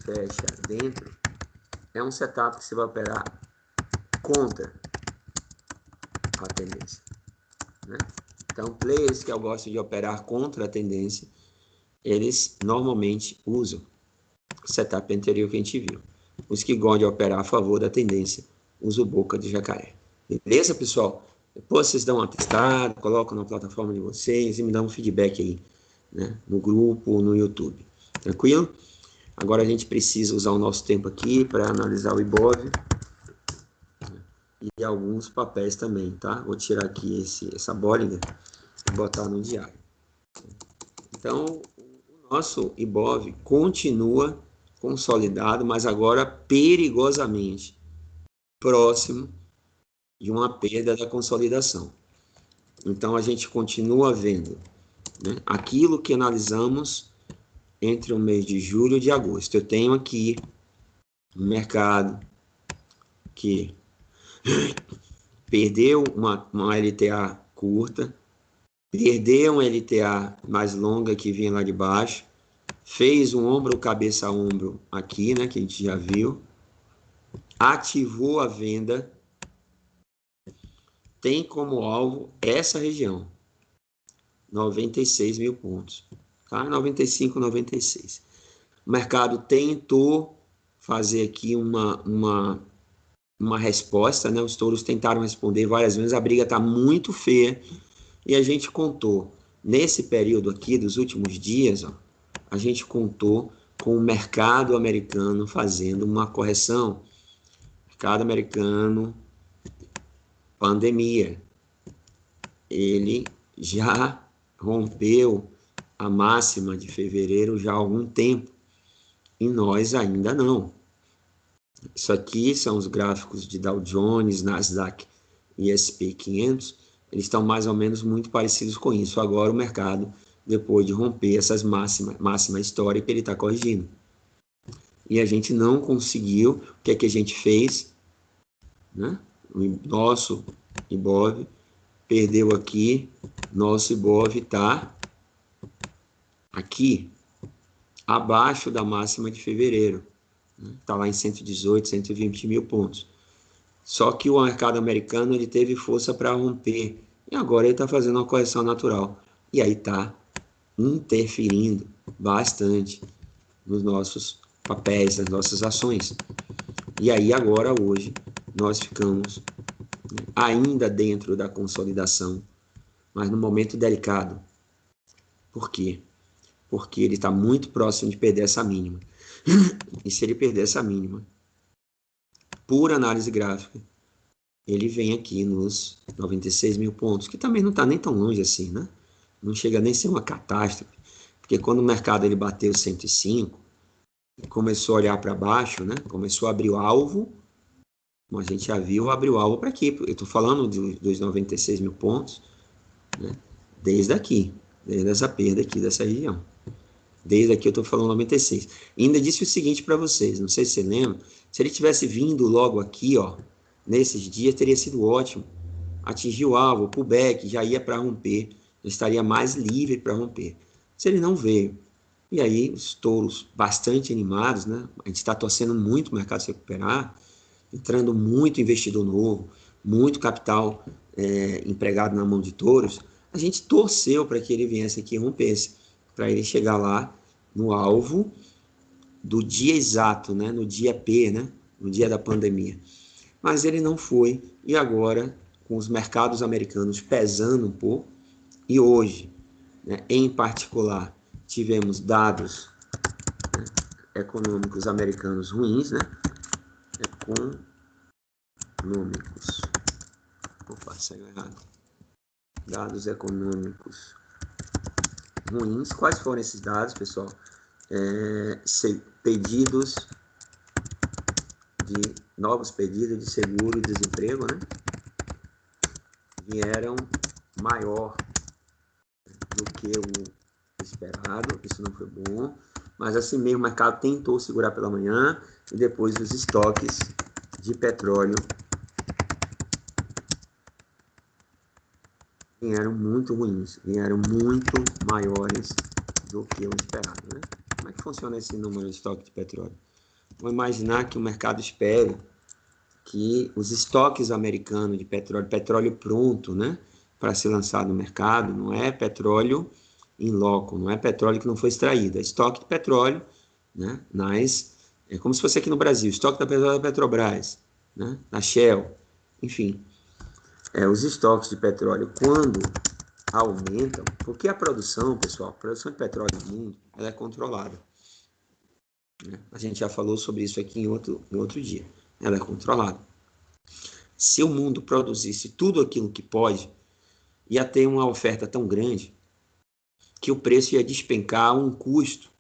fecha dentro, é um setup que você vai operar contra a tendência. Né? Então, players que gostam de operar contra a tendência, eles normalmente usam o setup anterior que a gente viu. Os que gostam de operar a favor da tendência, usam boca de jacaré. Beleza, pessoal? Depois vocês dão uma testada, colocam na plataforma de vocês e me dão um feedback aí, né? No grupo, no YouTube. Tranquilo? Agora a gente precisa usar o nosso tempo aqui para analisar o IBOV e alguns papéis também, tá? Vou tirar aqui essa Bollinger e botar no diário. Então, o nosso IBOV continua consolidado, mas agora perigosamente próximo de uma perda da consolidação. Então, a gente continua vendo, né, aquilo que analisamos entre o mês de julho e de agosto. Eu tenho aqui um mercado que perdeu uma LTA curta, perdeu uma LTA mais longa que vinha lá de baixo, fez um ombro, cabeça a ombro aqui, né, que a gente já viu, ativou a venda, tem como alvo essa região, 96 mil pontos, tá? 95, 96. O mercado tentou fazer aqui uma resposta, né? Os touros tentaram responder várias vezes, a briga está muito feia, e a gente contou, nesse período aqui dos últimos dias, ó, a gente contou com o mercado americano fazendo uma correção. Mercado americano, pandemia, ele já rompeu a máxima de fevereiro já há algum tempo, e nós ainda não. Isso aqui são os gráficos de Dow Jones, Nasdaq e S&P 500, eles estão mais ou menos muito parecidos com isso. Agora o mercado, depois de romper essas máxima histórica, ele está corrigindo. E a gente não conseguiu, o que é que a gente fez? Né? O nosso IBOV perdeu aqui, nosso IBOV está aqui, abaixo da máxima de fevereiro. Está lá em 118, 120 mil pontos. Só que o mercado americano ele teve força para romper. E agora ele está fazendo uma correção natural. E aí está interferindo bastante nos nossos papéis, nas nossas ações. E aí agora, hoje, nós ficamos ainda dentro da consolidação, mas num momento delicado. Por quê? Porque ele está muito próximo de perder essa mínima. E se ele perder essa mínima, por análise gráfica, ele vem aqui nos 96 mil pontos, que também não está nem tão longe assim, né? Não chega nem a ser uma catástrofe Porque quando o mercado ele bateu 105, começou a olhar para baixo, né? Começou a abrir o alvo, como a gente já viu, abriu o alvo para aqui. Eu estou falando dos 96 mil pontos, né? Desde aqui, desde essa perda aqui dessa região. Desde aqui eu estou falando 96. E ainda disse o seguinte para vocês, não sei se você lembra, se ele tivesse vindo logo aqui, ó, nesses dias, teria sido ótimo. Atingiu o alvo, o pullback, já ia para romper, já estaria mais livre para romper. Se ele não veio, e aí os touros bastante animados, né? A gente está torcendo muito o mercado se recuperar, entrando muito investidor novo, muito capital empregado na mão de touros. A gente torceu para que ele viesse aqui e rompesse, para ele chegar lá no alvo do dia exato, né? No dia P, né? No dia da pandemia. Mas ele não foi, e agora, com os mercados americanos pesando um pouco, e hoje, né, em particular, tivemos dados, né, econômicos americanos ruins, né? Econômicos. Opa, saiu errado. Dados econômicos ruins. Quais foram esses dados, pessoal? Pedidos de novos pedidos de seguro-desemprego, né? Vieram maior do que o esperado, isso não foi bom, mas assim mesmo o mercado tentou segurar pela manhã e depois os estoques de petróleo vieram muito ruins, vieram muito maiores do que o esperado, né? Como é que funciona esse número de estoque de petróleo? Vou imaginar que o mercado espere que os estoques americanos de petróleo, petróleo pronto, né, para ser lançado no mercado, não é petróleo em loco, não é petróleo que não foi extraído, é estoque de petróleo, né, é como se fosse aqui no Brasil, estoque da Petrobras, né, da Shell, enfim, os estoques de petróleo, quando aumentam, porque a produção, pessoal, a produção de petróleo no mundo, ela é controlada. Né? A gente já falou sobre isso aqui em outro dia. Ela é controlada. Se o mundo produzisse tudo aquilo que pode, ia ter uma oferta tão grande que o preço ia despencar a um custo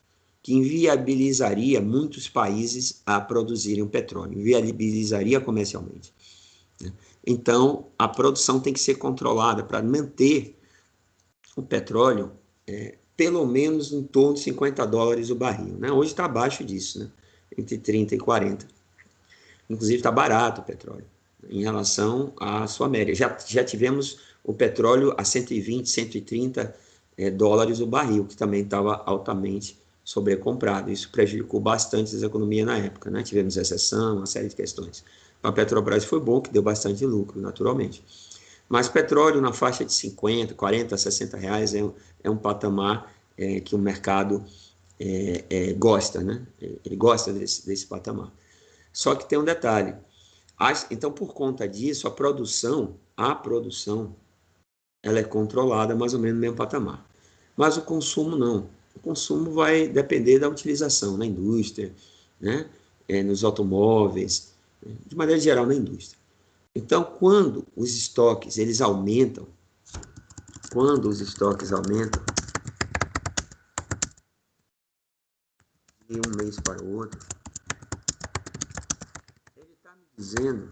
que inviabilizaria muitos países a produzirem o petróleo, inviabilizaria comercialmente. Né? Então, a produção tem que ser controlada para manter o petróleo pelo menos em torno de $50 o barril. Né? Hoje está abaixo disso, né? Entre 30 e 40. Inclusive está barato o petróleo em relação à sua média. Já tivemos o petróleo a 120, 130 dólares o barril, que também estava altamente sobrecomprado. Isso prejudicou bastante as economias na época, né? Tivemos recessão, uma série de questões. A Petrobras foi bom, que deu bastante lucro, naturalmente. Mas petróleo na faixa de 50, 40, 60 reais é um patamar que o mercado gosta, né? Ele gosta desse patamar. Só que tem um detalhe. Então, por conta disso, a produção, ela é controlada mais ou menos no mesmo patamar. Mas o consumo não. O consumo vai depender da utilização na indústria, né? Nos automóveis, de maneira geral na indústria. Então, quando os estoques eles aumentam, de um mês para o outro, ele está me dizendo,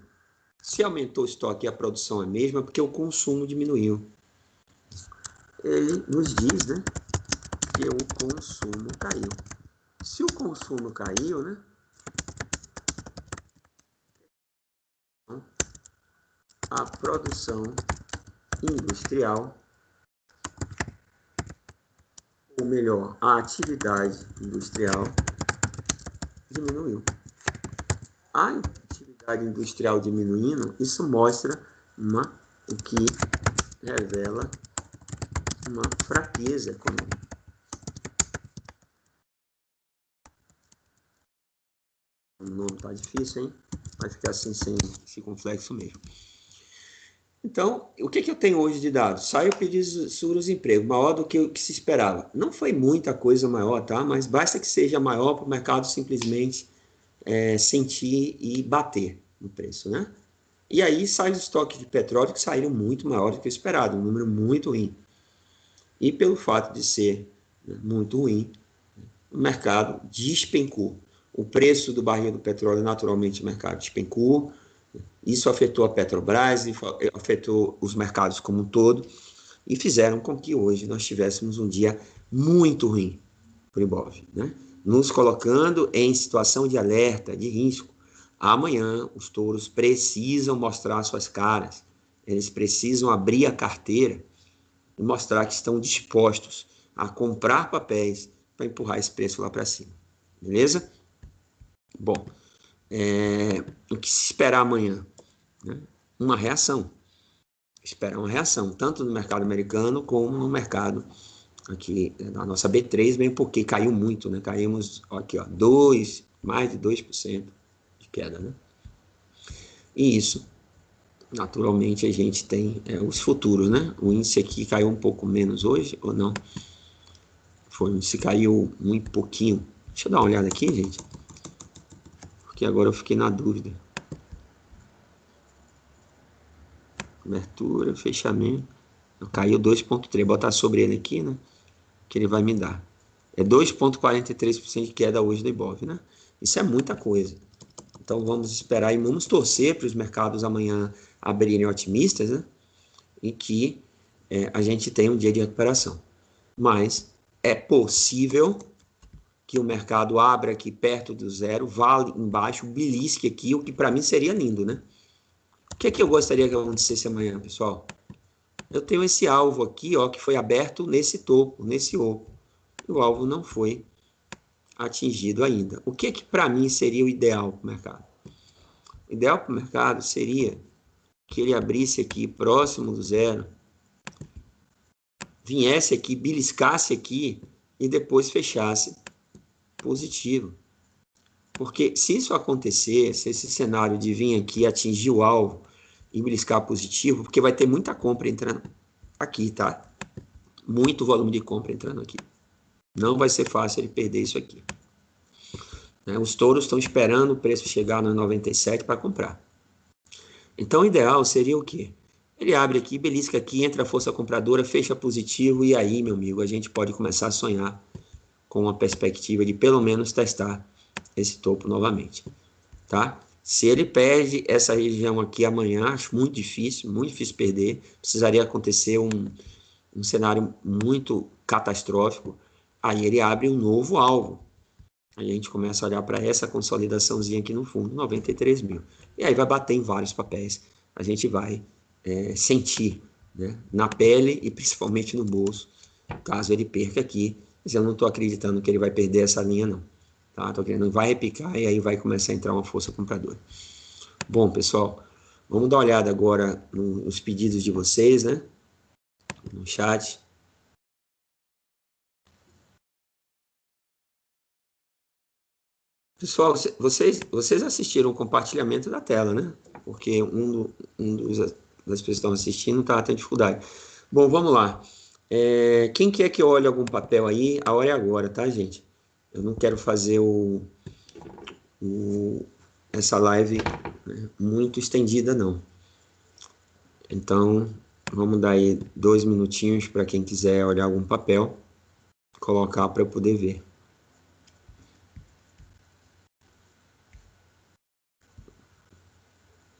se aumentou o estoque e a produção é a mesma, porque o consumo diminuiu. Ele nos diz, né, que o consumo caiu. Se o consumo caiu, né, a produção industrial, ou melhor, a atividade industrial diminuiu. A atividade industrial diminuindo, isso mostra o que revela uma fraqueza econômica. O nome está difícil, hein? Vai ficar assim sem circunflexo mesmo. Então, o que eu tenho hoje de dados? Saiu o pedido de seguro-desemprego, maior do que o que se esperava. Não foi muita coisa maior, tá? Mas basta que seja maior para o mercado simplesmente sentir e bater no preço, né? E aí sai os estoques de petróleo que saíram muito maiores do que o esperado, um número muito ruim. E pelo fato de ser né, muito ruim. O mercado despencou. O preço do barril do petróleo, naturalmente, o mercado despencou. Isso afetou a Petrobras, afetou os mercados como um todo e fizeram com que hoje nós tivéssemos um dia muito ruim para o Ibov, né? Nos colocando em situação de alerta, de risco. Amanhã, os touros precisam mostrar suas caras, eles precisam abrir a carteira e mostrar que estão dispostos a comprar papéis para empurrar esse preço lá para cima. Beleza? Bom, o que se esperar amanhã? Né? Uma reação. Esperar uma reação, tanto no mercado americano como no mercado aqui na nossa B3, mesmo porque caiu muito, né? Caímos aqui, ó, mais de 2% de queda, né? E isso, naturalmente, a gente tem os futuros, né? O índice aqui caiu um pouco menos hoje, ou não? Foi, o índice caiu muito pouquinho. Deixa eu dar uma olhada aqui, gente, porque agora eu fiquei na dúvida. Abertura, fechamento. Caiu 2,3. Botar sobre ele aqui, né? Que ele vai me dar. É 2,43% de queda hoje do Ibov, né? Isso é muita coisa. Então vamos esperar e vamos torcer para os mercados amanhã abrirem otimistas, né? E que a gente tenha um dia de recuperação. Mas é possível que o mercado abra aqui perto do zero, vá embaixo, belisque aqui, o que para mim seria lindo, né? O que é que eu gostaria que acontecesse amanhã, pessoal? Eu tenho esse alvo aqui, ó, que foi aberto nesse topo, nesse oco. E o alvo não foi atingido ainda. O que para mim seria o ideal para o mercado? O ideal para o mercado seria que ele abrisse aqui próximo do zero, viesse aqui, beliscasse aqui e depois fechasse positivo. Porque se isso acontecer, se esse cenário de vir aqui atingir o alvo e beliscar positivo, porque vai ter muita compra entrando aqui, tá? Muito volume de compra entrando aqui. Não vai ser fácil ele perder isso aqui. Os touros estão esperando o preço chegar no 97 para comprar. Então, o ideal seria o quê? Ele abre aqui, belisca aqui, entra a força compradora, fecha positivo e aí, meu amigo, a gente pode começar a sonhar com uma perspectiva de pelo menos testar esse topo novamente, tá? Se ele perde essa região aqui amanhã, acho muito difícil perder, precisaria acontecer um cenário muito catastrófico, aí ele abre um novo alvo. Aí a gente começa a olhar para essa consolidaçãozinha aqui no fundo, 93 mil. E aí vai bater em vários papéis. A gente vai sentir, né, na pele e principalmente no bolso, caso ele perca aqui. Mas eu não estou acreditando que ele vai perder essa linha, não. Tá? Estou querendo, vai repicar e aí vai começar a entrar uma força compradora. Bom, pessoal, vamos dar uma olhada agora nos pedidos de vocês, né? No chat. Pessoal, vocês assistiram o compartilhamento da tela, né? Porque das pessoas que estão assistindo está tendo dificuldade. Bom, vamos lá. Quem quer que olhe algum papel aí, a hora é agora, tá, gente? Eu não quero fazer essa live, né, muito estendida, não. Então, vamos dar aí 2 minutinhos para quem quiser olhar algum papel, colocar para eu poder ver.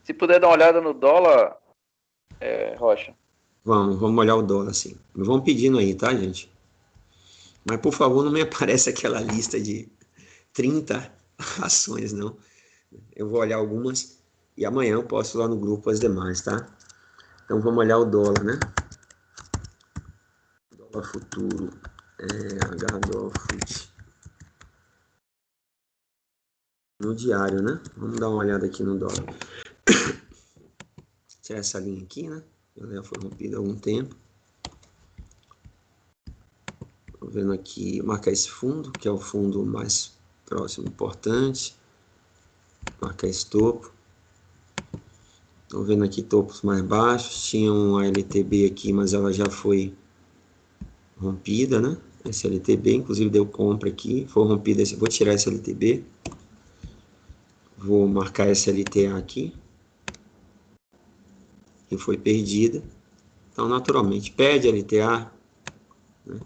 Se puder dar uma olhada no dólar, Rocha. Vamos olhar o dólar, assim. Vão pedindo aí, tá, gente? Mas, por favor, não me aparece aquela lista de 30 ações, não. Eu vou olhar algumas e amanhã eu posto lá no grupo as demais, tá? Então, vamos olhar o dólar, né? Dólar futuro. HDOFUT. No diário, né? Vamos dar uma olhada aqui no dólar. Tirar essa linha aqui, né? Ela já foi rompida há algum tempo. Estou vendo aqui, marcar esse fundo, que é o fundo mais próximo, importante. Marcar esse topo. Estou vendo aqui topos mais baixos. Tinha uma LTB aqui, mas ela já foi rompida, né? Essa LTB, inclusive deu compra aqui. Foi rompida. Vou tirar essa LTB. Vou marcar essa LTA aqui. Que foi perdida. Então, naturalmente, perde a LTA. Né?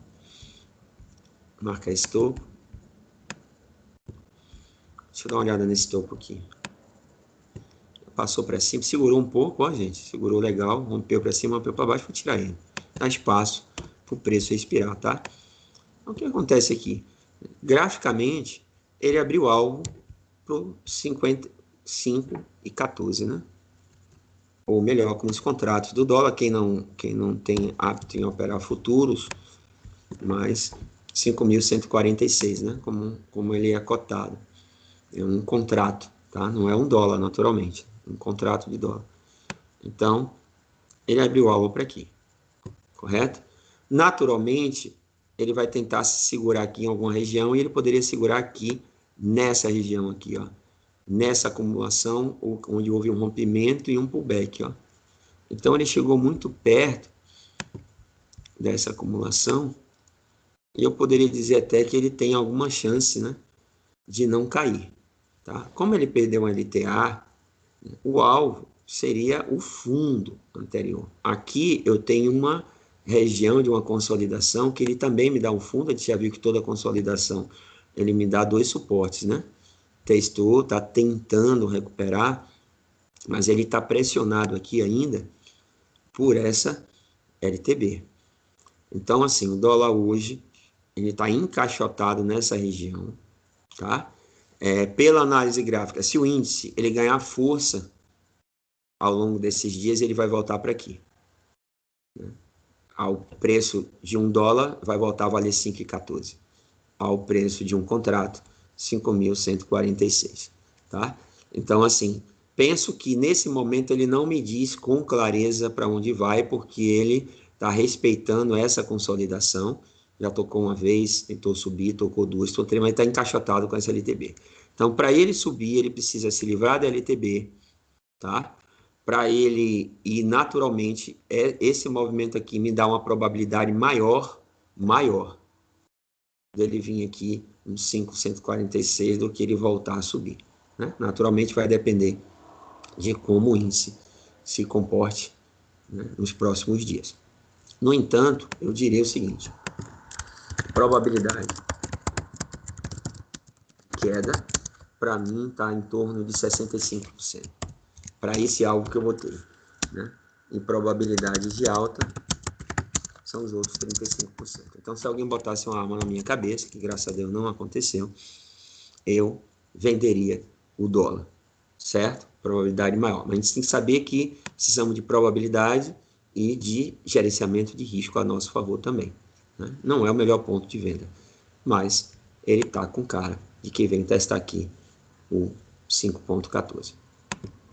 marcar esse topo. Deixa eu dar uma olhada nesse topo aqui. Passou para cima, segurou um pouco, ó, gente. Segurou legal, rompeu para cima, rompeu para baixo, vou tirar ele. Dá espaço para o preço respirar, tá? Então, o que acontece aqui? Graficamente, ele abriu alvo para o 55,14, né? Ou melhor, com os contratos do dólar, quem não tem hábito em operar futuros, mais 5.146, né? Como ele é cotado. É um contrato, tá? Não é um dólar, naturalmente. Um contrato de dólar. Então, ele abriu o alvo para aqui, correto? Naturalmente, ele vai tentar se segurar aqui em alguma região e ele poderia segurar aqui nessa região aqui, ó. Nessa acumulação, onde houve um rompimento e um pullback, ó. Então, ele chegou muito perto dessa acumulação e eu poderia dizer até que ele tem alguma chance, né, de não cair, tá? Como ele perdeu um LTA, o alvo seria o fundo anterior. Aqui eu tenho uma região de uma consolidação que ele também me dá um fundo. A gente já viu que toda consolidação ele me dá dois suportes, né? Testou, está tentando recuperar, mas ele está pressionado aqui ainda por essa LTB. Então, assim, o dólar hoje ele está encaixotado nessa região, tá? Pela análise gráfica, se o índice ele ganhar força ao longo desses dias, ele vai voltar para aqui, né? Ao preço de $1 vai voltar a valer 5,14. Ao preço de um contrato, 5.146, tá? Então, assim, penso que nesse momento ele não me diz com clareza para onde vai, porque ele está respeitando essa consolidação. Já tocou uma vez, tentou subir, tocou duas, tocou três, mas está encaixotado com essa LTB. Então, para ele subir, ele precisa se livrar da LTB, tá? Para ele ir naturalmente, esse movimento aqui me dá uma probabilidade maior dele vir aqui uns 5.146 do que ele voltar a subir, né? Naturalmente vai depender de como o índice se comporte, né, nos próximos dias. No entanto, eu diria o seguinte: probabilidade de queda para mim está em torno de 65%. Para esse alvo que eu botei, né? E probabilidade de alta são os outros 35%. Então, se alguém botasse uma arma na minha cabeça, que graças a Deus não aconteceu, eu venderia o dólar, certo? Probabilidade maior. Mas a gente tem que saber que precisamos de probabilidade e de gerenciamento de risco a nosso favor também, né? Não é o melhor ponto de venda, mas ele está com cara de que vem testar aqui o 5,14.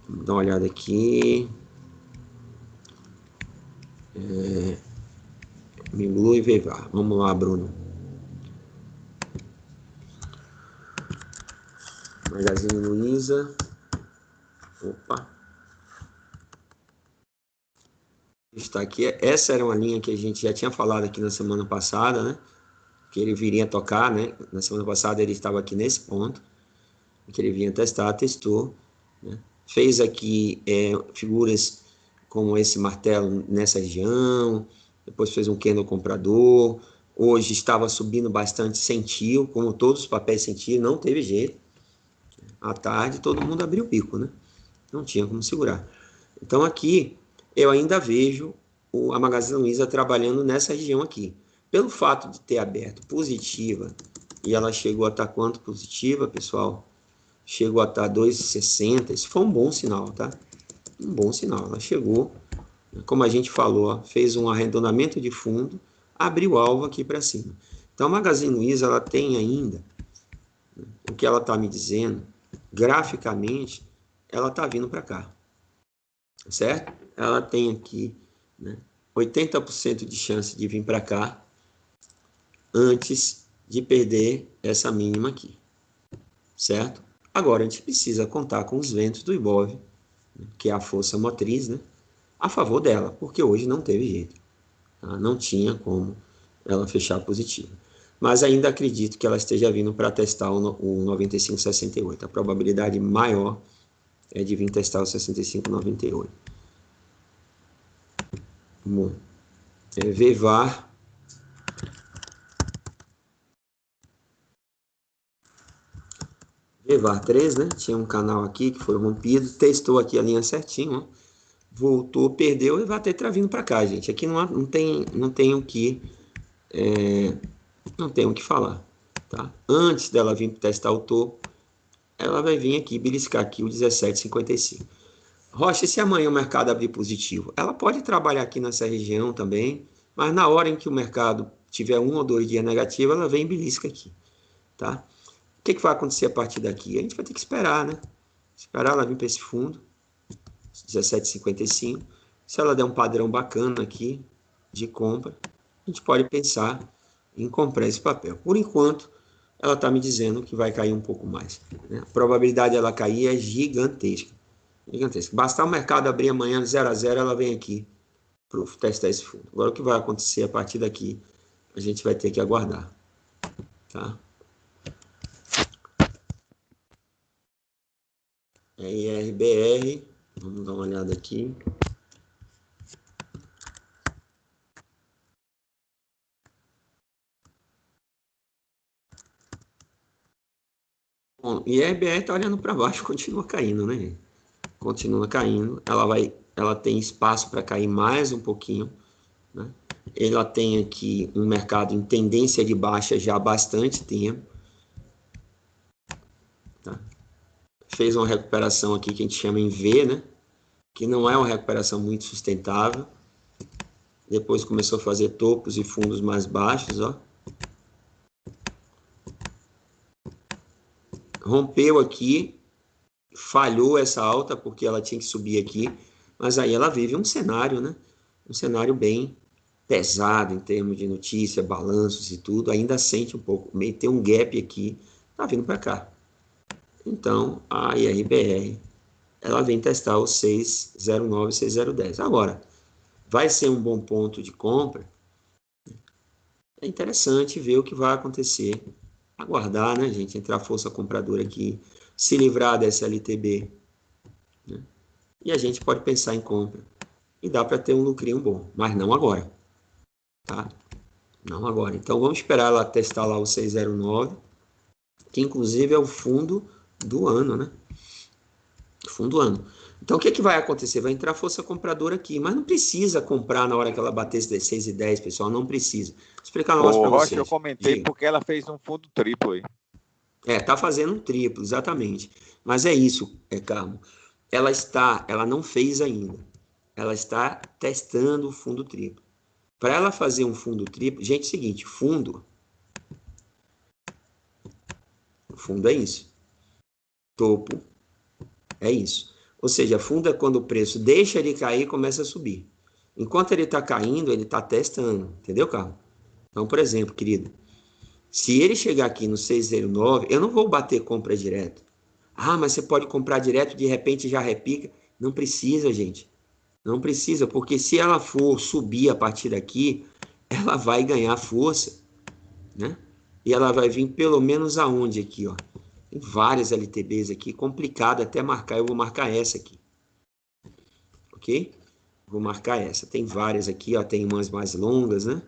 Vamos dar uma olhada aqui. Milu e Vevar. Vamos lá, Bruno. Magazine Luiza. Opa. Está aqui. Essa era uma linha que a gente já tinha falado aqui na semana passada, né? Que ele viria tocar, né? Na semana passada ele estava aqui nesse ponto, que ele vinha testar, testou, né? Fez aqui figuras como esse martelo nessa região, depois fez um candle comprador, hoje estava subindo bastante, sentiu, como todos os papéis sentiram, não teve jeito. À tarde todo mundo abriu o bico, né? Não tinha como segurar. Então aqui eu ainda vejo a Magazine Luiza trabalhando nessa região aqui. Pelo fato de ter aberto positiva, e ela chegou a estar quanto positiva, pessoal? Chegou a estar 2,60, isso foi um bom sinal, tá? Um bom sinal. Ela chegou, como a gente falou, ó, fez um arredondamento de fundo, abriu o alvo aqui para cima. Então a Magazine Luiza, ela tem ainda, né, o que ela está me dizendo, graficamente, ela está vindo para cá, certo? Ela tem aqui, né, 80% de chance de vir para cá antes de perder essa mínima aqui, certo? Agora a gente precisa contar com os ventos do Ibov, que é a força motriz, né, a favor dela, porque hoje não teve jeito, tá? Não tinha como ela fechar positiva. Mas ainda acredito que ela esteja vindo para testar o 95,68. A probabilidade maior é de vir testar o 65,98. Bom, Vevar VAR 3, né? Tinha um canal aqui que foi rompido, testou aqui a linha certinho, ó. Voltou, perdeu e vai ter vindo para cá, gente. Aqui não tem o que não tem o que falar, tá? Antes dela vir testar o topo, ela vai vir aqui beliscar aqui o 17,55. Rocha, e se amanhã o mercado abrir positivo? Ela pode trabalhar aqui nessa região também, mas na hora em que o mercado tiver 1 ou 2 dias negativo, ela vem e belisca aqui, tá? O que vai acontecer a partir daqui? A gente vai ter que esperar, né? Esperar ela vir para esse fundo, 17,55. Se ela der um padrão bacana aqui de compra, a gente pode pensar em comprar esse papel. Por enquanto, ela está me dizendo que vai cair um pouco mais, né? A probabilidade dela cair é gigantesca. Gigantesca. Bastar o mercado abrir amanhã 0 a 0, ela vem aqui para testar esse fundo. Agora, o que vai acontecer a partir daqui, a gente vai ter que aguardar, tá? IRBR, vamos dar uma olhada aqui. Bom, IRBR está olhando para baixo, continua caindo, né? Continua caindo. Ela tem espaço para cair mais um pouquinho, né? Ela tem aqui um mercado em tendência de baixa já há bastante tempo, tá? Fez uma recuperação aqui que a gente chama em V, né? Que não é uma recuperação muito sustentável. Depois começou a fazer topos e fundos mais baixos, ó. Rompeu aqui, falhou essa alta porque ela tinha que subir aqui, mas aí ela vive um cenário, né? Um cenário bem pesado em termos de notícia, balanços e tudo, ainda sente um pouco, meio tem um gap aqui, tá vindo para cá. Então, a IRBR, ela vem testar o 609, 6010. Agora, vai ser um bom ponto de compra? É interessante ver o que vai acontecer. Aguardar, né, gente? Entrar a força compradora aqui, se livrar dessa LTB, né? E a gente pode pensar em compra. E dá para ter um lucrinho bom, mas não agora, tá? Não agora. Então, vamos esperar ela testar lá o 609, que inclusive é o fundo do ano, né? Fundo do ano. Então, o que vai acontecer? Vai entrar força compradora aqui, mas não precisa comprar na hora que ela bater esse 6,10, pessoal, não precisa. Vou explicar um negócio para vocês. Rocha, eu comentei Diga. porque ela fez um fundo triplo aí. Tá fazendo um triplo, exatamente. Mas é isso, Carmo. Ela não fez ainda. Ela está testando o fundo triplo. Para ela fazer um fundo triplo, gente, é o seguinte, fundo é isso. Topo é isso. Ou seja, fundo é quando o preço deixa de cair e começa a subir. Enquanto ele está caindo, ele está testando, entendeu, Carlos? Então, por exemplo, querido, se ele chegar aqui no 609, eu não vou bater compra direto. Ah, mas você pode comprar direto, de repente já repica. Não precisa, gente. Não precisa, porque se ela for subir a partir daqui, ela vai ganhar força, né? E ela vai vir pelo menos aonde aqui, ó? Tem várias LTBs aqui, complicado até marcar. Eu vou marcar essa aqui, ok? Vou marcar essa. Tem várias aqui, ó. Tem umas mais longas, né?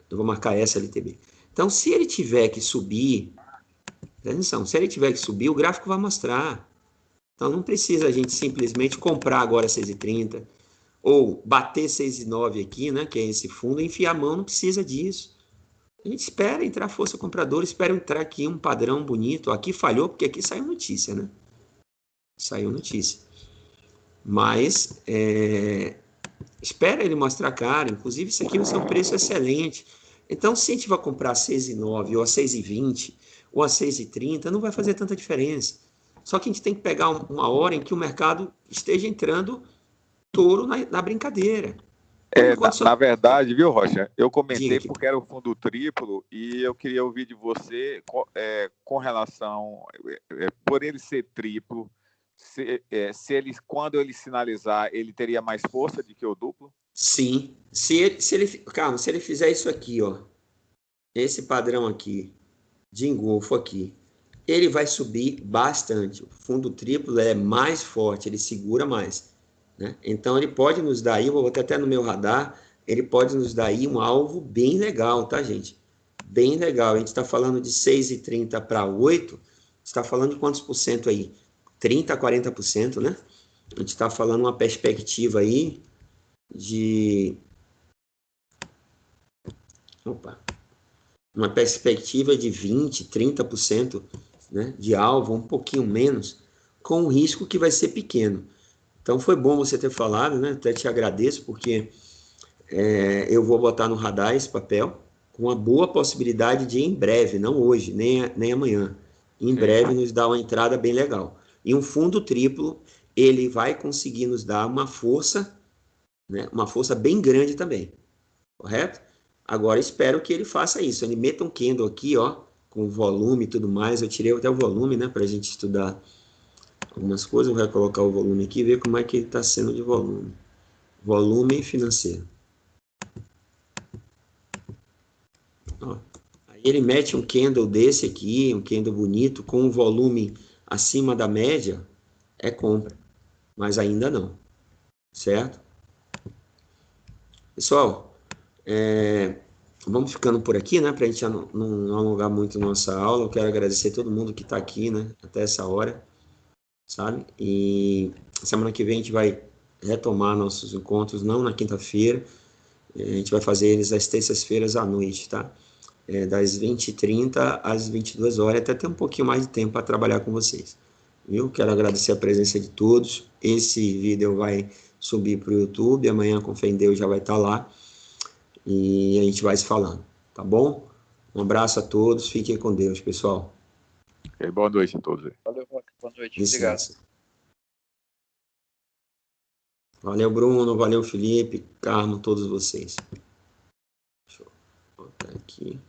Eu vou marcar essa LTB. Então, se ele tiver que subir, atenção, se ele tiver que subir, o gráfico vai mostrar. Então, não precisa a gente simplesmente comprar agora 6,30 ou bater 6,9 aqui, né, que é esse fundo, e enfiar a mão, não precisa disso. A gente espera entrar força compradora, espera entrar aqui um padrão bonito. Aqui falhou, porque aqui saiu notícia, né? Saiu notícia. Mas, espera ele mostrar a cara. Inclusive, isso aqui vai ser um preço excelente. Então, se a gente vai comprar a 6,9 ou a 6,20 ou a 6,30, não vai fazer tanta diferença. Só que a gente tem que pegar uma hora em que o mercado esteja entrando touro na brincadeira. Na verdade, viu, Rocha? Eu comentei porque era o fundo triplo e eu queria ouvir de você com relação, por ele ser triplo, quando ele sinalizar, ele teria mais força do que o duplo? Sim. Se ele fizer isso aqui, ó, esse padrão aqui, de engolfo aqui, ele vai subir bastante. O fundo triplo é mais forte, ele segura mais, né? Então, ele pode nos dar aí, vou botar até no meu radar, ele pode nos dar aí um alvo bem legal, tá, gente? Bem legal. A gente está falando de 6,30 para 8, está falando de quantos por cento aí? 30% a 40%, né? A gente está falando uma perspectiva aí de... Opa! Uma perspectiva de 20%, 30%, né, de alvo, um pouquinho menos, com um risco que vai ser pequeno. Então foi bom você ter falado, né? Até te agradeço, porque eu vou botar no radar esse papel, com uma boa possibilidade de, em breve, não hoje, nem amanhã, em breve nos dar uma entrada bem legal. E um fundo triplo, ele vai conseguir nos dar uma força, né, uma força bem grande também, correto? Agora espero que ele faça isso, ele meta um candle aqui, ó, com volume e tudo mais, eu tirei até o volume, né, para a gente estudar algumas coisas, eu vou colocar o volume aqui e ver como é que ele está sendo de volume. Volume financeiro. Ó, aí ele mete um candle desse aqui, um candle bonito, com um volume acima da média, é compra, mas ainda não, certo? Pessoal, vamos ficando por aqui, né, para a gente não alongar muito nossa aula. Eu quero agradecer a todo mundo que está aqui, né, até essa hora, sabe? E semana que vem a gente vai retomar nossos encontros, não na quinta-feira, a gente vai fazer eles às terças-feiras à noite, tá? Das 20h30 às 22 horas, até ter um pouquinho mais de tempo para trabalhar com vocês, viu? Quero agradecer a presença de todos. Esse vídeo vai subir para o YouTube, amanhã, com fé em Deus, já vai estar lá, e a gente vai se falando, tá bom? Um abraço a todos, fiquem com Deus, pessoal. Boa noite a todos. Valeu, Roque. Boa noite. Licença. Obrigado. Valeu, Bruno, valeu, Felipe, Carmo, todos vocês. Deixa eu botar aqui.